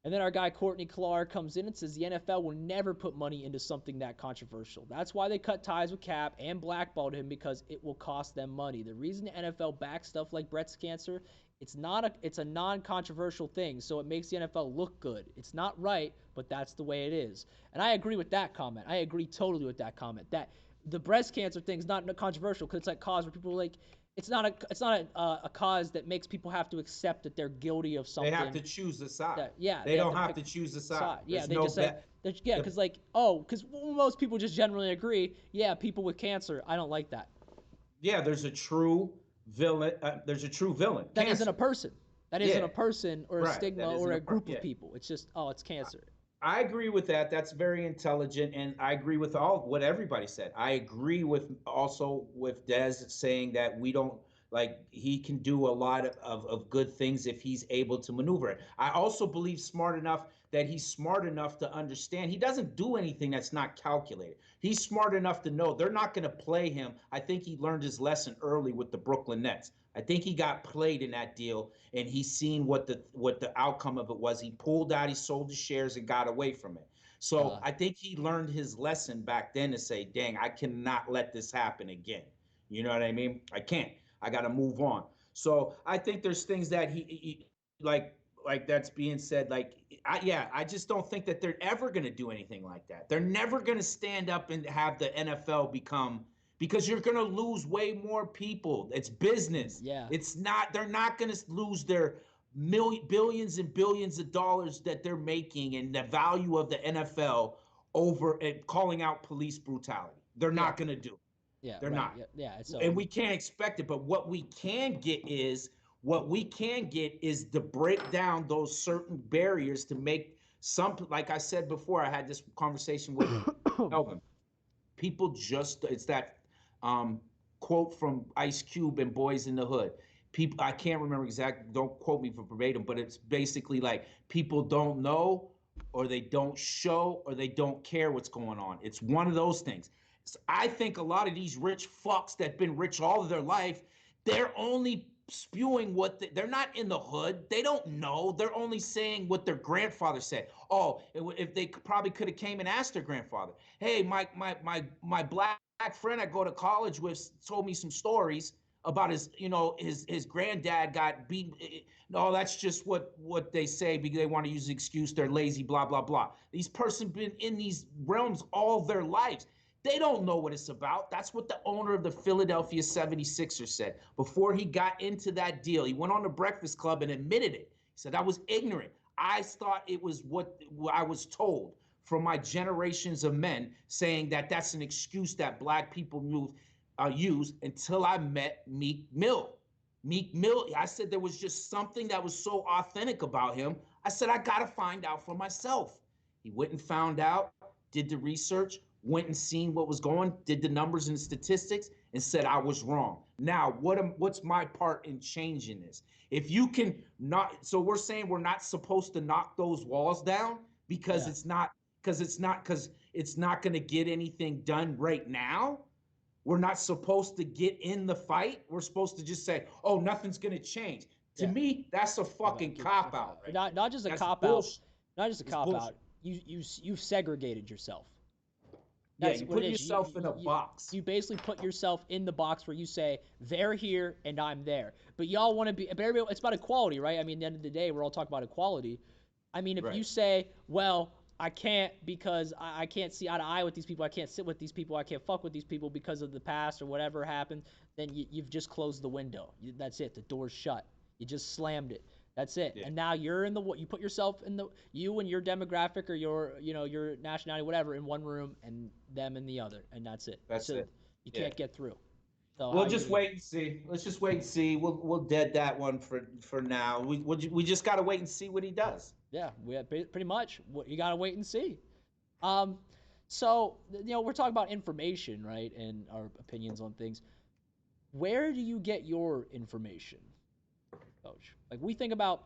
And then our guy Courtney Clark comes in and says the NFL will never put money into something that controversial. That's why they cut ties with Cap and blackballed him, because it will cost them money. The reason the NFL backs stuff like breast cancer, it's a non-controversial thing, so it makes the NFL look good. It's not right, but that's the way it is. And I agree with that comment. I agree totally with that comment. That the breast cancer thing is not controversial because it's like cause where people are like, it's not a cause that makes people have to accept that they're guilty of They have something. to choose a side. That, yeah, They they have don't to have pick to choose a a side. side. Yeah, There's they no just said bet. yeah, The, because most people just generally agree. Yeah, people with cancer, I don't like that. yeah, there's a true villain. There's a true villain. That isn't a Cancer. person. That isn't Yeah, a person or a right. stigma That or isn't a a part. group of Yeah. people. It's just, oh, it's cancer. I agree with that. That's very intelligent, and I agree with all what everybody said. I agree with also with Des saying that we don't, like, he can do a lot of good things if he's able to maneuver it. I also believe he's smart enough to understand he doesn't do anything that's not calculated. He's smart enough to know they're not going to play him. I think he learned his lesson early with the Brooklyn Nets. I think he got played in that deal, and he's seen what the outcome of it was. He pulled out, he sold his shares, and got away from it. So Uh, I think he learned his lesson back then to say, "Dang, I cannot let this happen again." You know what I mean? I can't. I got to move on. So I think there's things that he like that's being said. I just don't think that they're ever going to do anything like that. They're never going to stand up and have the NFL become, because you're going to lose way more people. It's business. yeah, It's not. They're not going to lose their billions and billions of dollars that they're making and the value of the NFL over calling out police brutality. They're yeah, not going to do it. yeah, They're right, not. yeah, yeah. So And we can't expect it. But what we can get is to break down those certain barriers to make some. Like I said before, I had this conversation with Melvin, people just it's that um, quote from Ice Cube and Boys in the Hood. People, I can't remember exactly. Don't quote me for verbatim, but it's basically like people don't know, or they don't show, or they don't care what's going on. It's one of those things. So I think a lot of these rich fucks that been rich all of their life, they're only spewing they're not in the hood. They don't know. They're only saying what their grandfather said. Oh, if they probably could have came and asked their grandfather, hey, my black friend I go to college with told me some stories about his granddad got beat. No, that's just what they say because they want to use the excuse they're lazy, blah blah blah. These person been in these realms all their lives. They don't know what it's about. That's what the owner of the Philadelphia 76ers said before he got into that deal. He went on the Breakfast Club and admitted it. He said, I was ignorant. I thought it was what I was told from my generations of men saying that that's an excuse that black people use until I met Meek Mill. Meek Mill, I said there was just something that was so authentic about him. I said, I got to find out for myself. He went and found out, did the research, went and seen what was going, did the numbers and statistics, and said I was wrong. Now, what's my part in changing this? If you can not, so we're saying we're not supposed to knock those walls down because Yeah. it's not going to get anything done right now. We're not supposed to get in the fight. We're supposed to just say, "Oh, nothing's going to change." To Yeah. me, that's a fucking cop out right Not there. not just a That's cop out, bullshit. not just a It's cop out. bullshit. You've segregated yourself. Yeah, That's you what it put is. yourself in a box. You basically put yourself in the box where you say they're here and I'm there. But y'all want to be. But everybody, it's about equality, right? I mean, at the end of the day, we're all talking about equality. I mean, if you Right. say, well, I can't because I can't see eye to eye with these people. I can't sit with these people. I can't fuck with these people because of the past or whatever happened. Then you've just closed the window. That's it. The door's shut. You just slammed it. That's it. Yeah. And now you're in the you put yourself in the you and your demographic or your nationality whatever in one room and them in the other and that's it. That's So it. you Yeah. can't get through. So how We'll are you just gonna? wait and see. Let's just wait and see. We'll dead that one for now. We just got to wait and see what he does. Yeah, we have pretty much. You gotta wait and see. Um, so we're talking about information, right, and our opinions on things. Where do you get your information, Coach? Like we think about,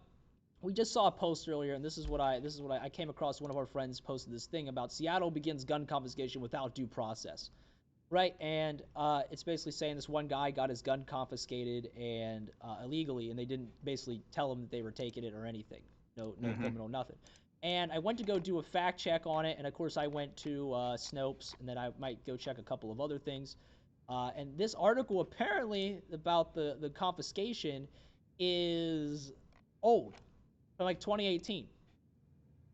we just saw a post earlier, and this is what I came across. One of our friends posted this thing about Seattle begins gun confiscation without due process, right? And it's basically saying this one guy got his gun confiscated and illegally, and they didn't basically tell him that they were taking it or anything. No Mm-hmm. criminal, nothing. And I went to go do a fact check on it, and of course I went to Snopes, and then I might go check a couple of other things. And this article apparently about the confiscation is old, from like 2018,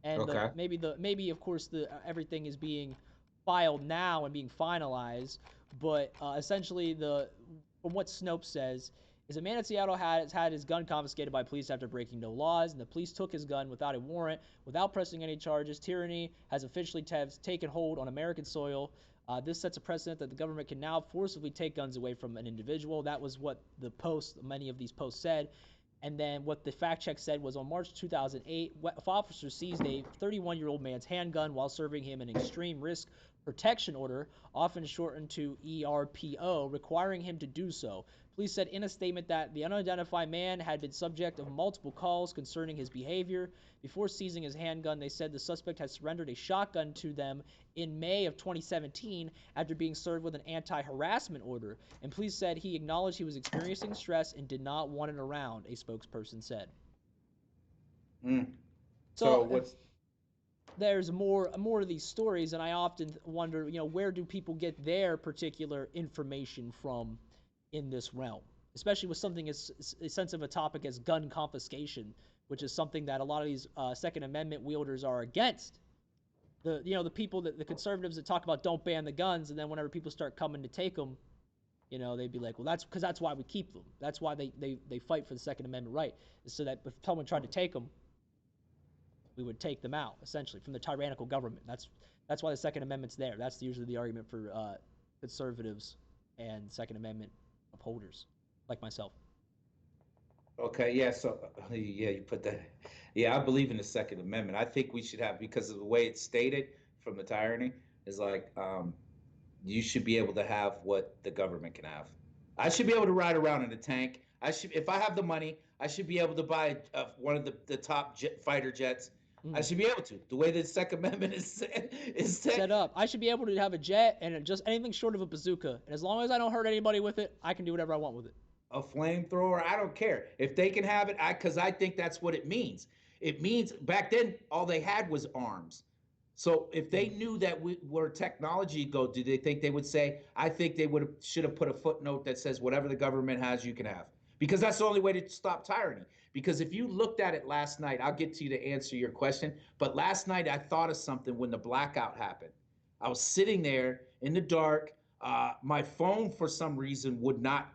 and Okay. maybe of course the everything is being filed now and being finalized, but essentially the from what Snopes says is a man in Seattle has had his gun confiscated by police after breaking no laws, and the police took his gun without a warrant, without pressing any charges. Tyranny has officially taken hold on American soil. This sets a precedent that the government can now forcibly take guns away from an individual. That was what many of these posts said. And then what the fact check said was on March 2008, officers seized a 31-year-old man's handgun while serving him an extreme risk protection order, often shortened to ERPO, requiring him to do so. Police said in a statement that the unidentified man had been subject of multiple calls concerning his behavior. Before seizing his handgun, they said the suspect had surrendered a shotgun to them in May of 2017 after being served with an anti-harassment order. And police said he acknowledged he was experiencing stress and did not want it around, a spokesperson said. Mm. So So what's there's more of these stories, and I often wonder, where do people get their particular information from in this realm, especially with something as sensitive a topic as gun confiscation, which is something that a lot of these Second Amendment wielders are against. The people that the conservatives that talk about don't ban the guns, and then whenever people start coming to take them, they'd be like, well, that's because that's why we keep them. That's why they fight for the Second Amendment right, is so that if someone tried to take them, we would take them out essentially from the tyrannical government. That's why the Second Amendment's there. That's usually the argument for conservatives and Second Amendment upholders like myself. okay? Yeah. So yeah, you put that. Yeah, I believe in the Second Amendment. I think we should have because of the way it's stated from the tyranny. is like, you should be able to have what the government can have. I should be able to ride around in a tank. I should, if I have the money, I should be able to buy one of the top fighter jets. I Mm. should be able to. The way the Second Amendment is Set set, up. I should be able to have a jet and just anything short of a bazooka. And as long as I don't hurt anybody with it, I can do whatever I want with it. a flamethrower. I don't care if they can have it. Because I think that's what it means. It means back then all they had was arms. So if they Mm. knew that where technology go, do they think they would say? I think they would should have put a footnote that says whatever the government has, you can have, because that's the only way to stop tyranny. Because if you looked at it last night, I'll get to you to answer your question. But last night I thought of something when the blackout happened. I was sitting there in the dark. My phone, for some reason, would not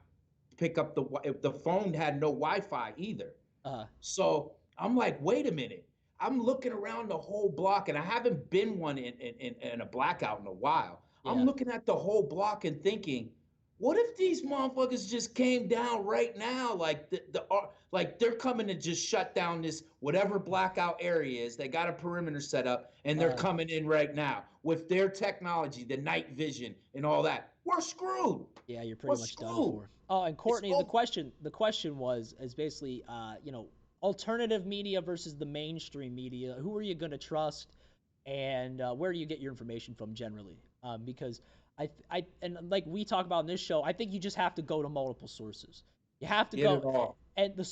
pick up the phone had no Wi-Fi either. Uh, So I'm like, wait a minute. I'm looking around the whole block, and I haven't been one in a blackout in a while. I'm yeah. looking at the whole block and thinking, what if these motherfuckers just came down right now? Like like they're coming to just shut down this whatever blackout area is. They got a perimeter set up, and they're Uh, coming in right now with their technology, the night vision, and all that. We're screwed. yeah, you're We're pretty much done screwed. for. Oh, and It's Courtney, the over. question was is basically, alternative media versus the mainstream media. Who are you gonna trust, and where do you get your information from generally? Because and like we talk about in this show, I think you just have to go to multiple sources. You have to Get it go, all. and the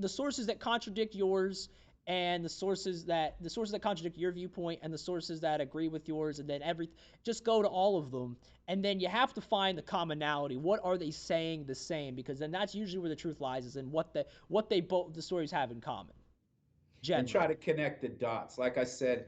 sources that contradict yours, and the sources that contradict your viewpoint, and the sources that agree with yours, and then just go to all of them, and then you have to find the commonality. What are they saying the same? Because then that's usually where the truth lies, is in what they both the stories have in common And try generally. to connect the dots. Like I said,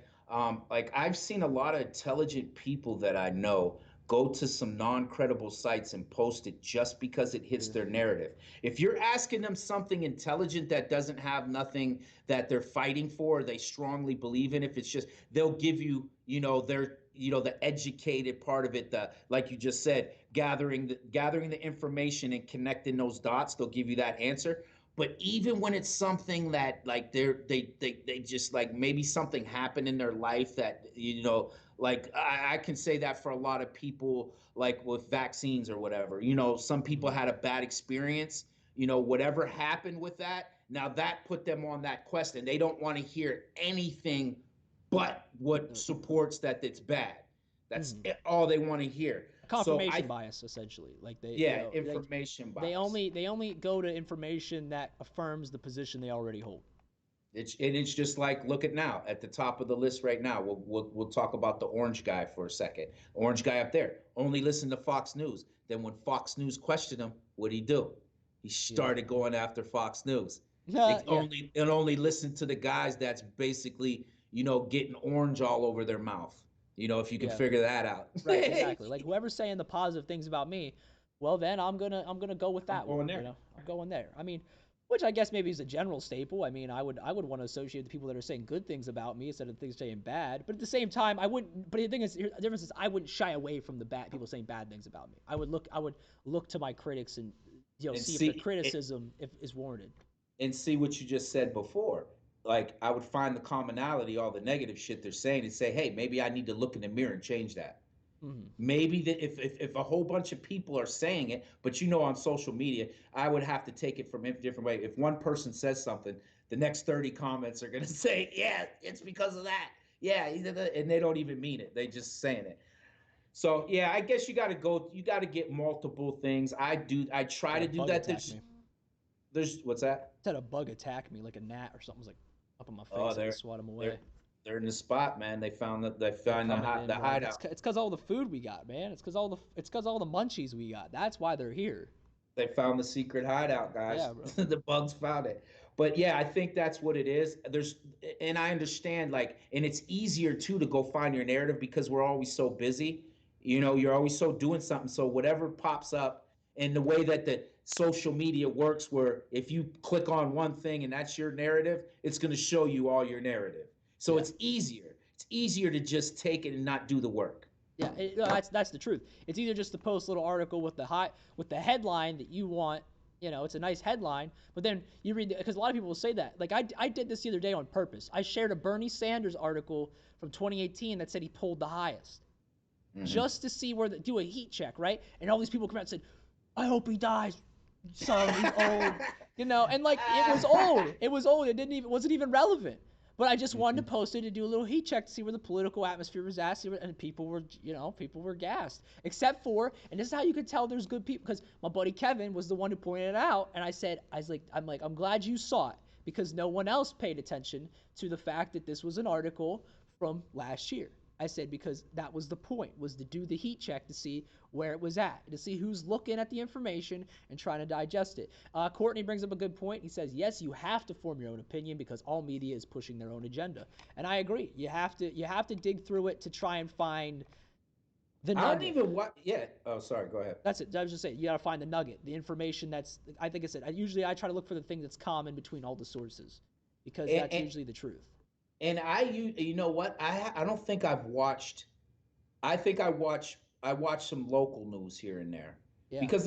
like I've seen a lot of intelligent people that I know go to some non-credible sites and post it just because it hits Yeah. their narrative. If you're asking them something intelligent that doesn't have nothing that they're fighting for, they strongly believe in, if it's just they'll give you, their the educated part of it, the like you just said, gathering the information and connecting those dots, they'll give you that answer. But even when it's something that like they just like maybe something happened in their life that like I can say that for a lot of people, like with vaccines or whatever, some people Mm-hmm. had a bad experience, whatever happened with that, now that put them on that quest, and they don't want to hear anything but what supports that it's bad. That's Mm-hmm. all they want to hear. So Confirmation bias, essentially. Like yeah, information bias. they only go to information that affirms the position they already hold. It's just like, look at now at the top of the list right now. We'll talk about the orange guy for a second. Orange guy up there only listened to Fox News. Then when Fox News questioned him, what'd he do? He Yeah. started going after Fox News. Yeah. It only listened to the guys that's basically getting orange all over their mouth. If you can Yeah. figure that out. Right. Exactly. Like whoever's saying the positive things about me, well then I'm gonna go with I'm that one. going there. I'm going there. I mean, which I guess maybe is a general staple. I mean, I would want to associate the people that are saying good things about me instead of things saying bad. But at the same time, I wouldn't. But the thing is, the difference is I wouldn't shy away from the bad people saying bad things about me. I would look to my critics and and see if their see criticism if is warranted. and see what you just said before. Like I would find the commonality, all the negative shit they're saying, and say, hey, maybe I need to look in the mirror and change that. Mm-hmm. Maybe that if a whole bunch of people are saying it, but on social media, I would have to take it from a different way. If one person says something, the next 30 comments are gonna say, yeah, it's because of that. Yeah, and they don't even mean it. They just saying it. So yeah, I guess you got to get multiple things. I try Had a to do bug that. attack me. There's what's that? Had a bug attack me like a gnat or something was like up on my Oh, face. I had to swat him away. they're in the spot, man. They They're found coming in, the bro. hideout. It's cause all the food we got, man. It's cause all the munchies we got. That's why they're here. They found the secret hideout, guys. Yeah, bro. The bugs found it. But yeah, I think that's what it is. And I understand, like, and it's easier too to go find your narrative because we're always so busy. You're always so doing something. So whatever pops up, and the way that the social media works, where if you click on one thing and that's your narrative, it's going to show you all your narrative. So Yeah. it's easier. It's easier to just take it and not do the work. Yeah, no, that's the truth. It's either just to post a little article with the headline that you want. It's a nice headline, but then you read because a lot of people will say that. Like I did this the other day on purpose. I shared a Bernie Sanders article from 2018 that said he pulled the highest. Hmm. just to see where do a heat check, right? And all these people come out and said, I hope he dies, son. He's old, and like it was old. It was old. It didn't even wasn't even relevant. But I just wanted to Mhm. post it to do a little heat check to see where the political atmosphere was at, and people were gassed. Except for, and this is how you could tell there's good people, because my buddy Kevin was the one who pointed it out, and I'm glad you saw it, because no one else paid attention to the fact that this was an article from last year. I said because that was the point, was to do the heat check to see where it was at, to see who's looking at the information and trying to digest it. Courtney brings up a good point. He says, yes, you have to form your own opinion because all media is pushing their own agenda. And I agree. You have to dig through it to try and find the I don't nugget. even what. Yeah. Oh, sorry. Go ahead. That's it. I was just saying, you got to find the nugget, the information that's, I think I said, I try to look for the thing that's common between all the sources, because And that's usually the truth. you know what? I don't think I've watched. I think I watch some local news here and there, Yeah. because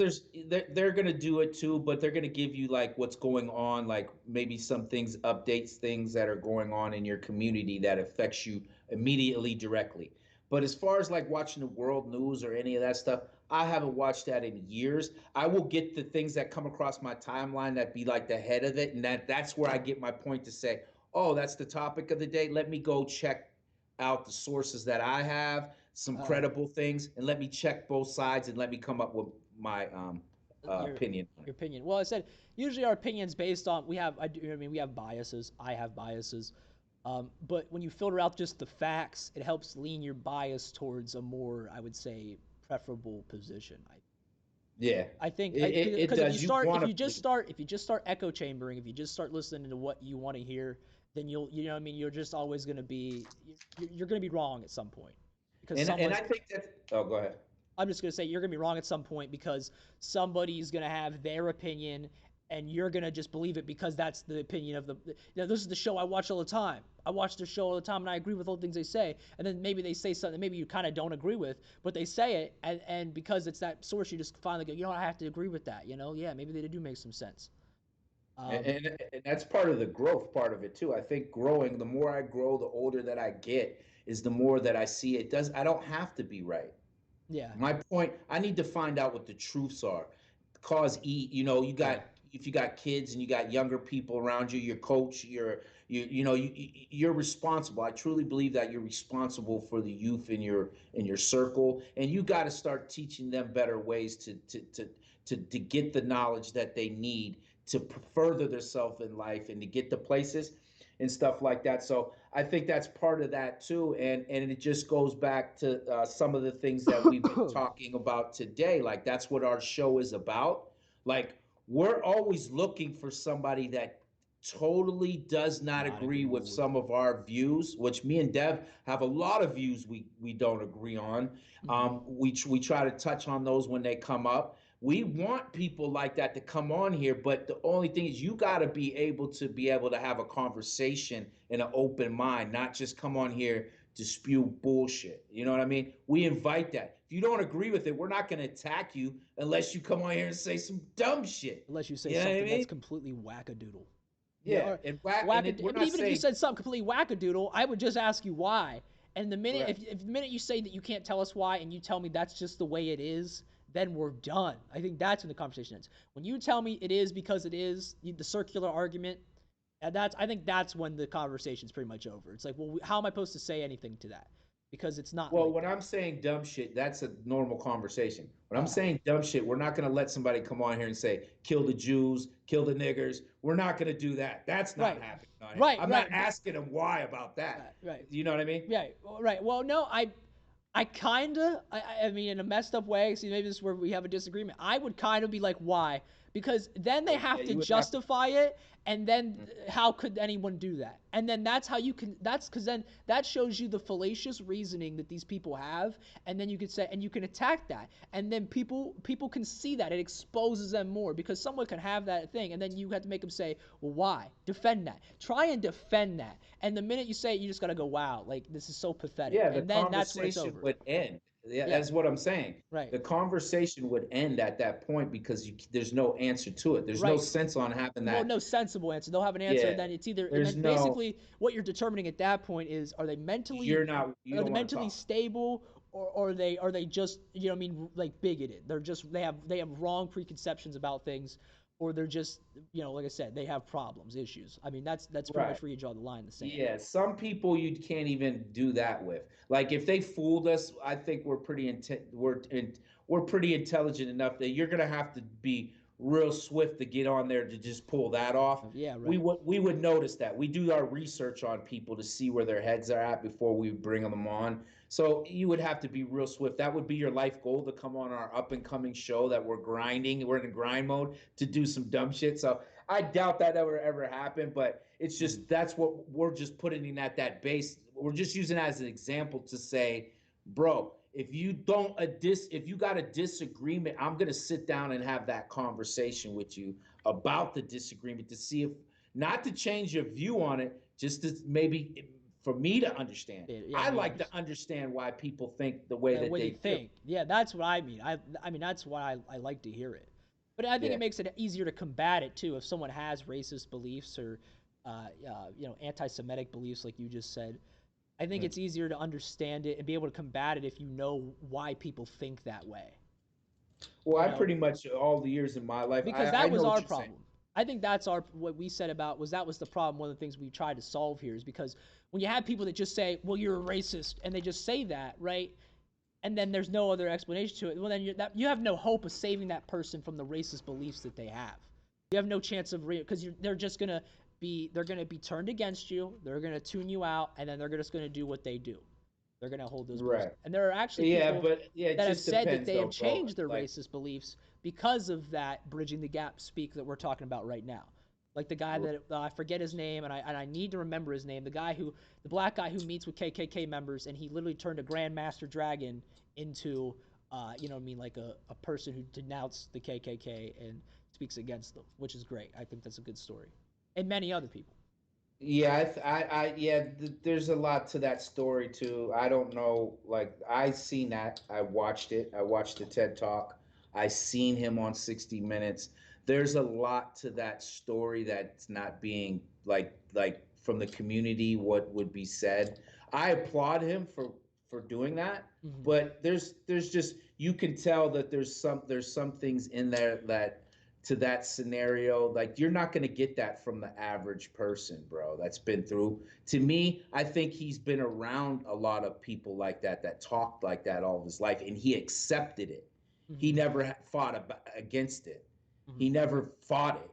they're gonna do it too, but they're gonna give you like what's going on, like maybe some things, updates, things that are going on in your community that affects you immediately, directly. But as far as like watching the world news or any of that stuff, I haven't watched that in years. I will get the things that come across my timeline that be like the head of it, and that's where I get my point to say, oh, that's the topic of the day. Let me go check out the sources that I have, some Uh, credible things, and let me check both sides and let me come up with my your opinion on your it. opinion. Well, I said usually our opinions based on we have. I mean, we have biases. I have biases. But when you filter out just the facts, it helps lean your bias towards a more, I would say, preferable position. Yeah, I think it because does. You want to believe. if you just start echo chambering, if you just start listening to what you want to hear, then you know what I mean, you're just always going to be you're going to be wrong at some point, because And I someone's think that. Oh, go ahead. I'm just gonna say you're gonna be wrong at some point, because somebody's gonna have their opinion, and you're gonna just believe it because that's the opinion of the. This is the show I watch all the time. I watch their show all the time, and I agree with all the things they say. And then maybe they say something maybe you kind of don't agree with, but they say it, and because it's that source, you just finally go, I have to agree with that. Yeah, maybe they do make some sense. And, Um, and and that's part of the growth part of it too. I think growing, the more I grow, the older that I get, is the more that I see it does. I don't have to be right. yeah, My point, I need to find out what the truths are. Cause you yeah, got, if you got kids and you got younger people around you, your coach, you're responsible. I truly believe that you're responsible for the youth in your circle, and you got to start teaching them better ways to get the knowledge that they need to further themselves in life and to get to places and stuff like that. So I think that's part of that too, and it just goes back to some of the things that we've been talking about today. Like that's what our show is about. Like we're always looking for somebody that totally does not not agree agree with with. some of our views, which me and Dev have a lot of views we don't agree on. Mhm. We try to touch on those when they come up. We want people like that to come on here, but the only thing is you got to be able to have a conversation in an open mind, not just come on here to spew bullshit. You know what I mean? We invite that. If you don't agree with it, we're not going to attack you unless you come on here and say some dumb shit. Unless you say You know what I something that's mean? completely wackadoodle. Yeah, Yeah, or and whack, wackad. we're I mean, not even if you saying. said something completely wackadoodle, I would just ask you why. And the minute, Right. if the minute you say that you can't tell us why, and you tell me that's just the way it is, then we're done. I think that's when the conversation ends. When you tell me it is because it is, the circular argument, and I think that's when the conversation's pretty much over. It's like, well, how am I supposed to say anything to that? Because it's not Well, like when that. I'm saying dumb shit, that's a normal conversation. When I'm Uh, saying dumb shit, we're not going to let somebody come on here and say, kill the Jews, kill the niggers. We're not going to do that. That's not right, happening on here. right, I'm not right, but asking them why about that. right, right. You know what I mean? Right, right. Well, no, I kinda, I mean, in a messed up way. See, maybe this is where we have a disagreement. I would kind of be like, why? Because then they Yeah, have to you would have to. justify it, and then how could anyone do that? And then that's how you can. That's because then that shows you the fallacious reasoning that these people have, and then you could say, and you can attack that, and then people can see that it exposes them more, because someone can have that thing, and then you have to make them say, well, why? Defend that. Try and defend that. And the minute you say it, you just gotta go, wow, like this is so pathetic, Yeah, the and then that's when it's conversation over. would end. Yeah, Yeah, that's what I'm saying. right, The conversation would end at that point because there's no answer to it. There's no right. sense on having Well, that. no sensible answer. They'll have an answer, and Yeah, then it's either, and there's then no, basically what you're determining at that point is, are they mentally, you are don't they want to mentally talk. stable, or are they just, you know what I mean, like bigoted? They're just they have wrong preconceptions about things, or they're just, you know, like I said, they have problems, issues. I mean, that's pretty Right. much where you draw the line in the sand. Yeah, some people you can't even do that with. Like if they fooled us, I think we're pretty intelligent enough that you're gonna have to be real swift to get on there to just pull that off. Yeah, We right. would we would notice that. We do our research on people to see where their heads are at before we bring them on. So you would have to be real swift. That would be your life goal to come on our up and coming show that we're grinding. We're in grind mode to do some dumb shit. So I doubt that ever happened, but it's Mhm. just that's what we're just putting in at that base. We're just using it as an example to say, bro, if you got a disagreement, I'm gonna sit down and have that conversation with you about the disagreement to see if not to change your view on it, just to maybe for me to understand. Yeah, I me like to understand. understand why people think the way The that way they they do. think. Yeah, that's what I mean. I mean that's why I like to hear it. But I think Yeah. it makes it easier to combat it too if someone has racist beliefs or you know, anti-Semitic beliefs like you just said. I think Mm. it's easier to understand it and be able to combat it if you know why people think that way. Well, You I know, pretty much all the years in my life, because I that was know what our you're saying. problem. I think that's our what we said about was that was the problem. One of the things we tried to solve here is because when you have people that just say, "Well, you're a racist," and they just say that, right? And then there's no other explanation to it. Well, then you have no hope of saving that person from the racist beliefs that they have. You have no chance of because they're just gonna they're gonna be turned against you. They're gonna tune you out, and then they're just gonna do what they do. They're gonna hold those beliefs. Right. And there are actually Yeah, people but yeah, it that have just said that depends they have though, bro. changed their Like, racist beliefs because of that bridging the gap speak that we're talking about right now. Like the guy that I forget his name, and I need to remember his name. The black guy who meets with KKK members, and he literally turned a Grandmaster Dragon into, you know what I mean, like a person who denounced the KKK and speaks against them, which is great. I think that's a good story, and many other people. yeah, yeah, there's a lot to that story too. I don't know, like I seen that. I watched it. I watched the TED Talk. I seen him on 60 Minutes. There's a lot to that story that's not being like from the community what would be said. I applaud him for doing that, Mm-hmm. but there's just you can tell that there's some things in there that to that scenario. Like you're not going to get that from the average person, bro, that's been through. To me, I think he's been around a lot of people like that talked like that all of his life and he accepted it. He Mm-hmm. never fought against it. Mm-hmm. He never fought it.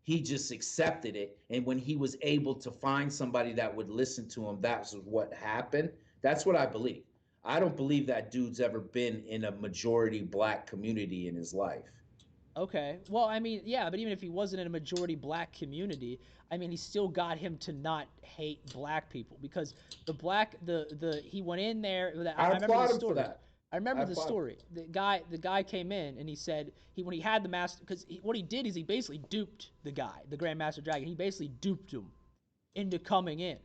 He just accepted it. And when he was able to find somebody that would listen to him, that's what happened. That's what I believe. I don't believe that dude's ever been in a majority black community in his life. Okay. Well, I mean, yeah, but even if he wasn't in a majority black community, I mean, he still got him to not hate black people because the he went in there. I I remember the applaud him for story. that. I remember I the applaud. story. The guy came in and he said when he had the master because what he did is he basically duped the guy, the Grandmaster Dragon. He basically duped him into coming in.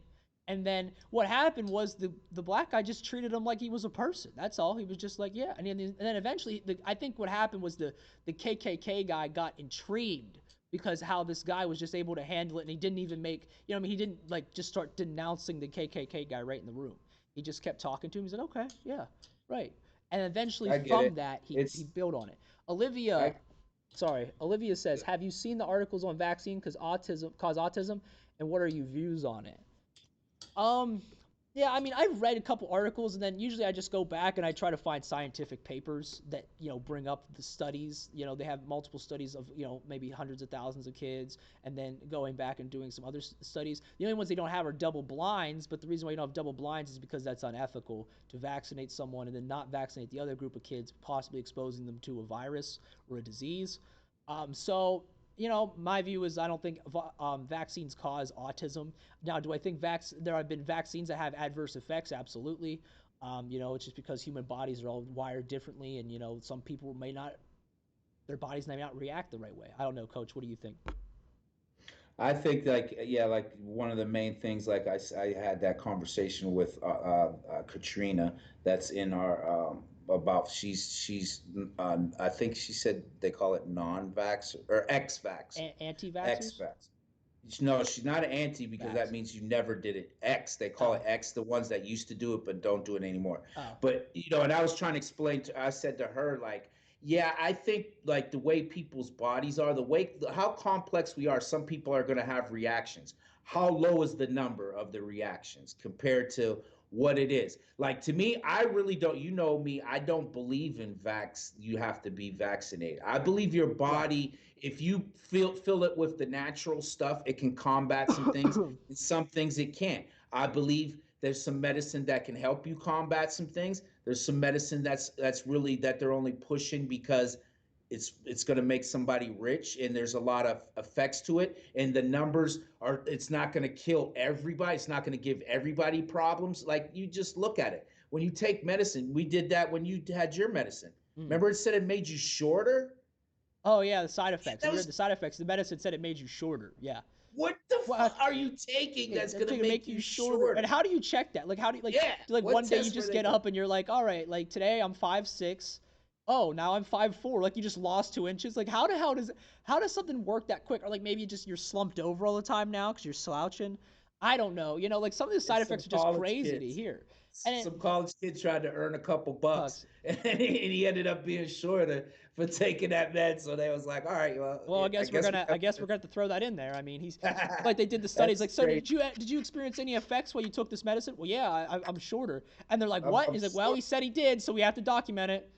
And then what happened was the black guy just treated him like he was a person. That's all. He was just like, yeah. And then eventually, I think what happened was the KKK guy got intrigued because how this guy was just able to handle it, and he didn't even make, you know, what I mean, he didn't like just start denouncing the KKK guy right in the room. He just kept talking to him. He said, okay, yeah, right. And eventually, I get from it. that, he It's built on it. Olivia, I sorry, Olivia says, have you seen the articles on vaccine cause autism, and what are your views on it? Um, yeah, I mean, I've read a couple articles, and then usually I just go back and I try to find scientific papers that bring up the studies. They have multiple studies of maybe hundreds of thousands of kids, and then going back and doing some other studies. The only ones they don't have are double blinds, but the reason why you don't have double blinds is because that's unethical to vaccinate someone and then not vaccinate the other group of kids, possibly exposing them to a virus or a disease. So my view is I don't think vaccines cause autism. Now, do I think there have been vaccines that have adverse effects? Absolutely. It's just because human bodies are all wired differently, and some people may not, their bodies may not react the right way. I don't know, Coach. What do you think? I think like yeah, like one of the main things like I had that conversation with Katrina that's in our about I think she said they call it non-vax or X-vax. Anti-vaxxers? X-vax. No, she's not an anti because that Vax. means you never did it. X, they call it Oh. X, the ones that used to do it but don't do it anymore. Oh. But and I was trying to explain to, I said to her like, yeah, I think like the way people's bodies are, the way how complex we are, some people are going to have reactions. How low is the number of the reactions compared to what it is? Like to me, I really don't. You know me, I don't believe in vax. You have to be vaccinated. I believe your Right. body, if you fill it with the natural stuff, it can combat some things, and some things it can't. I believe there's some medicine that can help you combat some things. There's some medicine that's really that they're only pushing because it's going to make somebody rich, and there's a lot of effects to it, and the numbers are, it's not going to kill everybody, it's not going to give everybody problems. Like, you just look at it when you take medicine. We did that when you had your medicine. Mm. Remember, it said it made you shorter. Oh yeah, the side effects. That We read was, the side effects. The medicine said it made you shorter. Yeah. what the Well, fuck are you taking that's I'm going to thinking make make you you shorter. And shorter? how do you check that? Like, how do you like? Yeah, Do like what one day you tests were just they get doing? up and you're like, all right, like today I'm 5'6". Oh, now I'm 5'4". Like you just lost 2 inches. Like how does something work that quick? Or like maybe just you're slumped over all the time now because you're slouching. I don't know. You know, like some of the side It's some effects are just college crazy to kids. hear. And it Some college kid tried to earn a couple bucks, sucks. and he ended up being shorter for taking that med. So they was like, "All right, well, Well, yeah, I guess we I have guess we're gonna have to throw that in there. I mean, he's like they did the studies. That's Like, so great. did you experience any effects while you took this medicine? Well, yeah, I'm shorter. And they're like, what? I'm He's like, well, sure. he said he did, so we have to document it,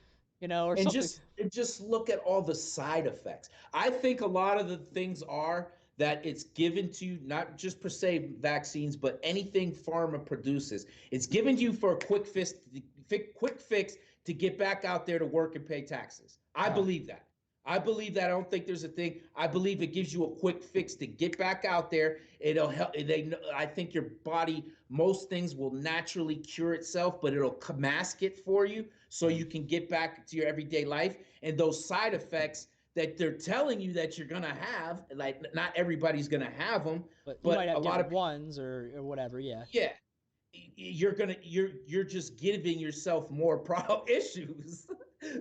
or And something. just look at all the side effects. I think a lot of the things are that it's given to you, not just per se vaccines, but anything pharma produces. It's given to you for a quick fix to get back out there to work and pay taxes. I Oh, believe that. I believe that. I don't think there's a thing. I believe it gives you a quick fix to get back out there. It'll help. I think your body, most things will naturally cure itself, but it'll mask it for you so mm. you can get back to your everyday life. And those side effects that they're telling you that you're gonna have, like, not everybody's gonna have them, But you might but a have lot of different people, ones or whatever. Yeah. yeah, you're just giving yourself more issues.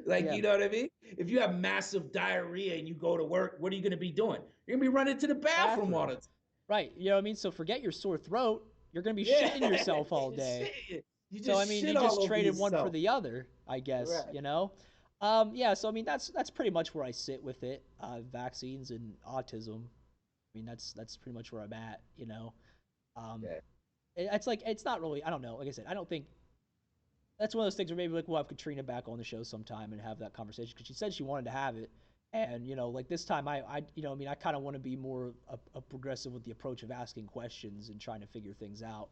Like, Yeah. you know what I mean? If you have massive diarrhea and you go to work, what are you going to be doing? You're going to be running to the bathroom all Bathroom. the time. Right. You know what I mean? So forget your sore throat. You're gonna be Yeah. shitting yourself all day. Shit. You So I just mean, shit you all just over traded one for yourself. the other, I guess. Right. Yeah. So I mean, that's pretty much where I sit with it. Vaccines and autism. I mean, that's pretty much where I'm at. Um, Yeah. it's like it's not really. I don't know. Like I said, I don't think that's one of those things where maybe like we'll have Katrina back on the show sometime and have that conversation because she said she wanted to have it. And like this time, I mean, I kind of want to be more a progressive with the approach of asking questions and trying to figure things out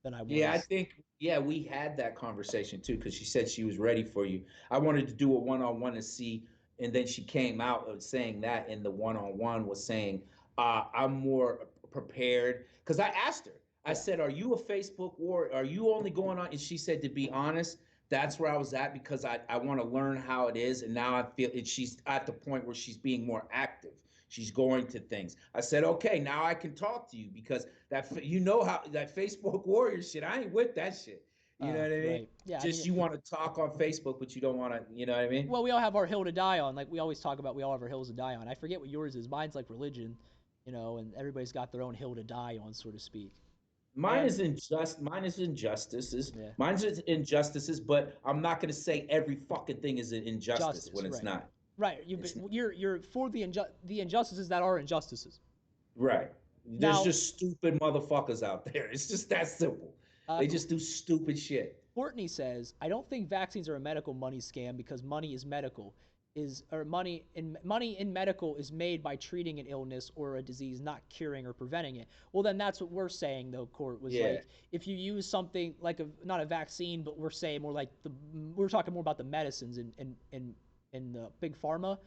than I Yeah, I was. think, yeah, we had that conversation too because she said she was ready for you. I wanted to do a one-on-one to see, and then she came out of saying that in the one-on-one was saying, I'm more prepared because I asked her. I Yeah. said, "Are you a Facebook war? Are you only going on?" And she said, "To be honest, that's where I was at because I want to learn how it is, and now I feel it." She's at the point where she's being more active. She's going to things. I said, "Okay, now I can talk to you because how that Facebook warrior shit. I ain't with that shit. You know what I mean? Right. Yeah. I Just mean, you want to talk on Facebook, but you don't want to. You know what I mean? well, we all have our hill to die on. Like we always talk about, we all have our hills to die on. I forget what yours is. Mine's like religion, and everybody's got their own hill to die on, so to speak. Mine And is injust. Mine is injustices. yeah, Mine's is injustices. But I'm not going to say every fucking thing is an injustice when justice. it's Right. not. Right. It's not. You're for the injustices that are injustices. Right. There's Now, just stupid motherfuckers out there. It's just that simple. They just do stupid shit. Courtney says, I don't think vaccines are a medical money scam because money is medical. Money in medical is made by treating an illness or a disease, not curing or preventing it. Well, then that's what we're saying though. Court was Yeah. like, if you use something like not a vaccine, but we're saying more like we're talking more about the medicines in the big pharma.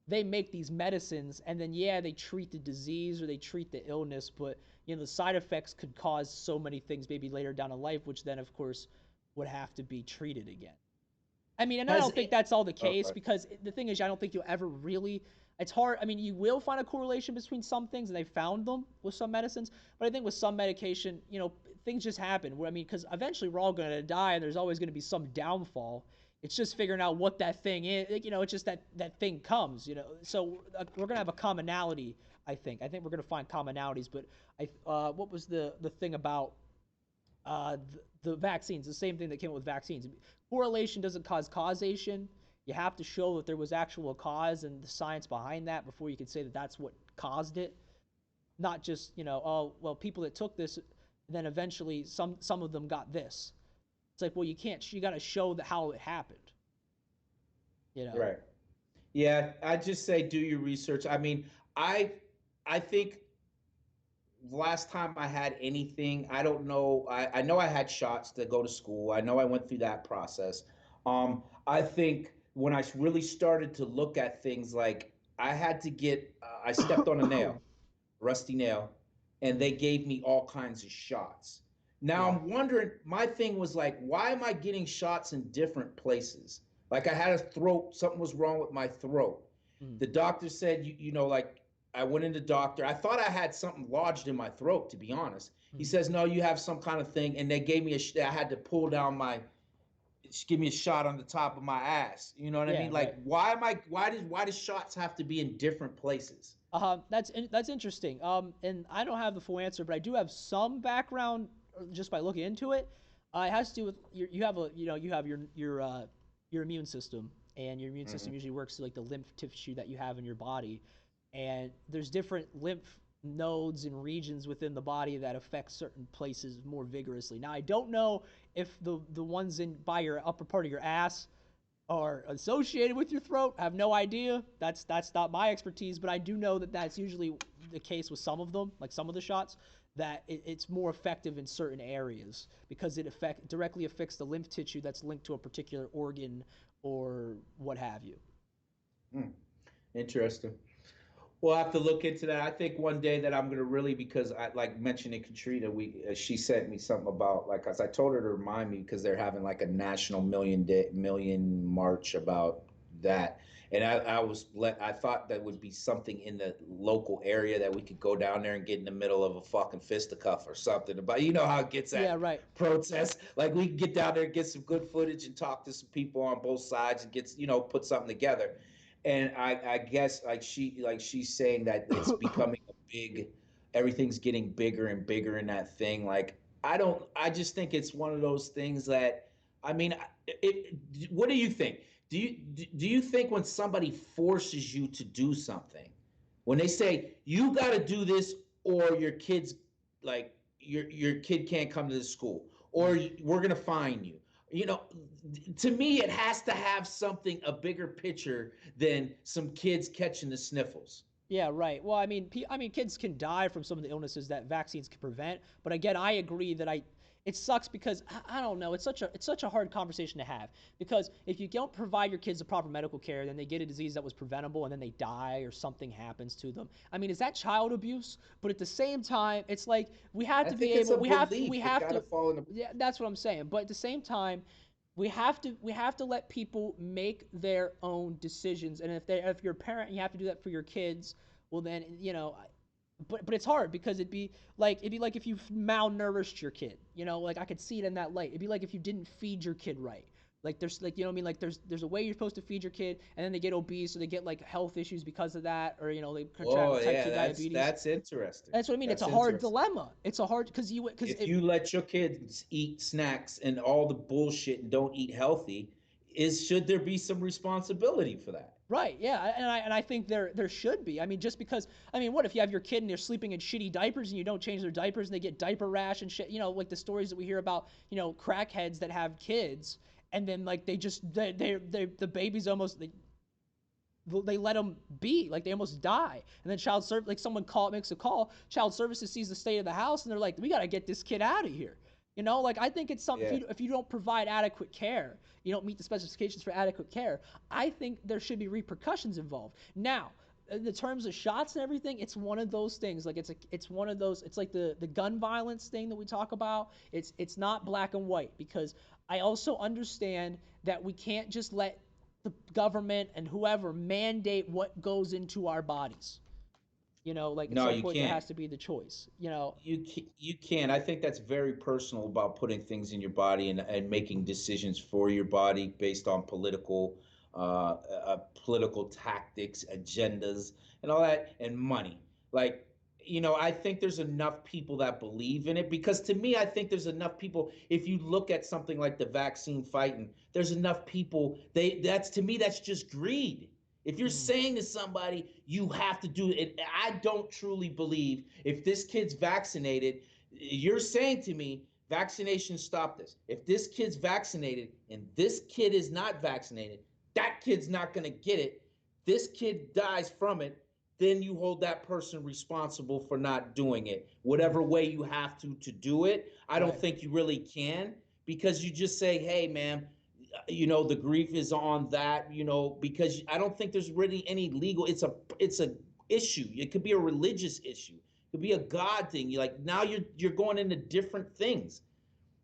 They make these medicines and then yeah, they treat the disease or they treat the illness, but the side effects could cause so many things maybe later down in life, which then of course would have to be treated again. I mean, and I Has don't think it? that's all the case Okay. because the thing is, I don't think you'll ever really. It's hard. I mean, you will find a correlation between some things, and they found them with some medicines. But I think with some medication, things just happen. Where I mean, because eventually we're all going to die, and there's always going to be some downfall It's just figuring out what that thing is. Like, it's just that thing comes. So we're gonna have a commonality. I think we're gonna find commonalities. But what was the thing about the vaccines? The same thing that came up with vaccines. Correlation doesn't cause causation. You have to show that there was actual cause and the science behind that before you can say that that's what caused it. Not just oh well, people that took this, then eventually some of them got this. It's like, well, you can't. You got to show how it happened. You know. Right. Yeah, I just say do your research. I mean, I I think last time I had anything, I don't know. I know I had shots to go to school. I know I went through that process. I think when I really started to look at things, like I had to get, I stepped on a nail, rusty nail, and they gave me all kinds of shots. Now Yeah. I'm wondering, my thing was like, why am I getting shots in different places? Like I had a throat, something was wrong with my throat. Mm. The doctor said, like I went in the doctor. I thought I had something lodged in my throat, to be honest. He Mm. says, no, you have some kind of thing. And they gave me I had to pull down give me a shot on the top of my ass. You know what I Yeah. mean? Right. Like, why does shots have to be in different places? That's interesting. And I don't have the full answer, but I do have some background just by looking into it. It has to do with you have your immune system, and your immune Mm-hmm. system usually works through like the lymph tissue that you have in your body, and there's different lymph nodes and regions within the body that affect certain places more vigorously. Now I don't know if the ones in by your upper part of your ass are associated with your throat. I have no idea. That's not my expertise, but I do know that that's usually the case with some of them, like some of the shots, that it's more effective in certain areas because it directly affects the lymph tissue that's linked to a particular organ or what have you. Hmm. Interesting. We'll have to look into that. I think one day that I'm gonna really, because I like mentioning Katrina, she sent me something about, like, cause I told her to remind me because they're having like a national million march about that, and I thought that would be something in the local area that we could go down there and get in the middle of a fucking fisticuff or something. But you know how it gets Yeah, at right. protests. Like we can get down there and get some good footage and talk to some people on both sides and put something together. And I guess like she's saying that it's becoming a big, everything's getting bigger and bigger in that thing. Like I just think it's one of those things that, I mean, what do you think? Do you think when somebody forces you to do something, when they say you got to do this or your kids, like your kid can't come to the school, Mm. or we're gonna fine you, you know to me it has to have something, a bigger picture than some kids catching the sniffles. Yeah, right. Well, I mean, kids can die from some of the illnesses that vaccines can prevent. But again, I agree that it sucks because I don't know. It's such a hard conversation to have because if you don't provide your kids the proper medical care, then they get a disease that was preventable and then they die or something happens to them. I mean, is that child abuse? But at the same time, it's like we have I to be think it's a able. We belief. It have got to to. fall into. Yeah, that's what I'm saying. But at the same time, we have to let people make their own decisions, and if you're a parent and you have to do that for your kids, well then but it's hard because it'd be like if you malnourished your kid, like I could see it in that light. It'd be like if you didn't feed your kid right. Like there's like what I mean, like there's a way you're supposed to feed your kid, and then they get obese or they get like health issues because of that, or they Oh contract type yeah, 2 diabetes. that's interesting. That's what I mean. It's That's a hard interesting. dilemma. It's a hard because If it you let your kids eat snacks and all the bullshit and don't eat healthy, is should there be some responsibility for that? Right, yeah, and I think there should be. I mean, just because I mean, what if you have your kid and they're sleeping in shitty diapers and you don't change their diapers and they get diaper rash and shit? Like the stories that we hear about, crackheads that have kids and then like they just they the babies almost they let them be like they almost die and then child service like someone makes a call, child services sees the state of the house and they're like, we got to get this kid out of here. Like I think it's something, Yeah. if you don't provide adequate care, you don't meet the specifications for adequate care, I think there should be repercussions involved. Now in the terms of shots and everything, it's one of those things. Like it's one of those. It's like the gun violence thing that we talk about. It's not black and white because I also understand that we can't just let the government and whoever mandate what goes into our bodies. Like at No, some you point there can't. has to be the choice. You can't. I think that's very personal about putting things in your body and making decisions for your body based on political tactics, agendas, and all that, and money. Like, I think there's enough people that believe in it, because to me, I think there's enough people. If you look at something like the vaccine fighting, there's enough people. That's, to me, that's just greed. If you're Hmm. saying to somebody, you have to do it, I don't truly believe if this kid's vaccinated, you're saying to me, vaccination stop this. If this kid's vaccinated and this kid is not vaccinated, that kid's not going to get it. This kid dies from it. Then you hold that person responsible for not doing it. Hmm. Whatever way you have to do it, I don't Right. think you really can, because you just say, hey, man, the grief is on that, because I don't think there's really any legal. It's a issue. It could be a religious issue. It could be a God thing. You like, now you're going into different things.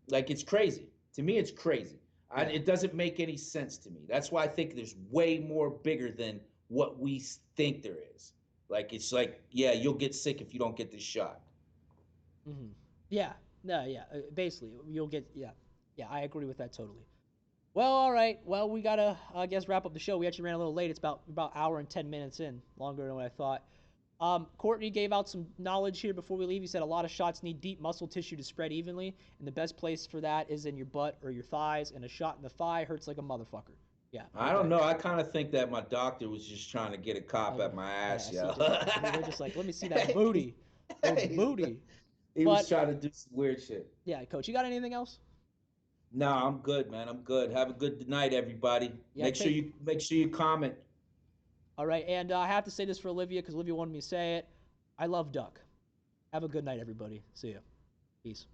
Like, it's crazy. To me, it's crazy. Yeah. It doesn't make any sense to me. That's why I think there's way more bigger than what we think there is. Like, it's like, yeah, you'll get sick if you don't get this shot. Hmm. Yeah. No. Yeah. Basically, you'll get. Yeah. Yeah. I agree with that totally. Well, all right. Well, we gotta, I guess, wrap up the show. We actually ran a little late. It's about hour and 10 minutes in, longer than what I thought. Courtney gave out some knowledge here before we leave. He said a lot of shots need deep muscle tissue to spread evenly, and the best place for that is in your butt or your thighs. And a shot in the thigh hurts like a motherfucker. Yeah. I don't Okay. know. I kind of think that my doctor was just trying to get a cop at my ass, I see. yo. They're just like, let me see that booty, little booty. He was But trying to do some weird shit. yeah, coach, you got anything else? No, I'm good, man. I'm good. Have a good night, everybody. Yeah, take. Make sure you comment. All right, and I have to say this for Olivia because Olivia wanted me to say it. I love Duck. Have a good night, everybody. See ya. Peace.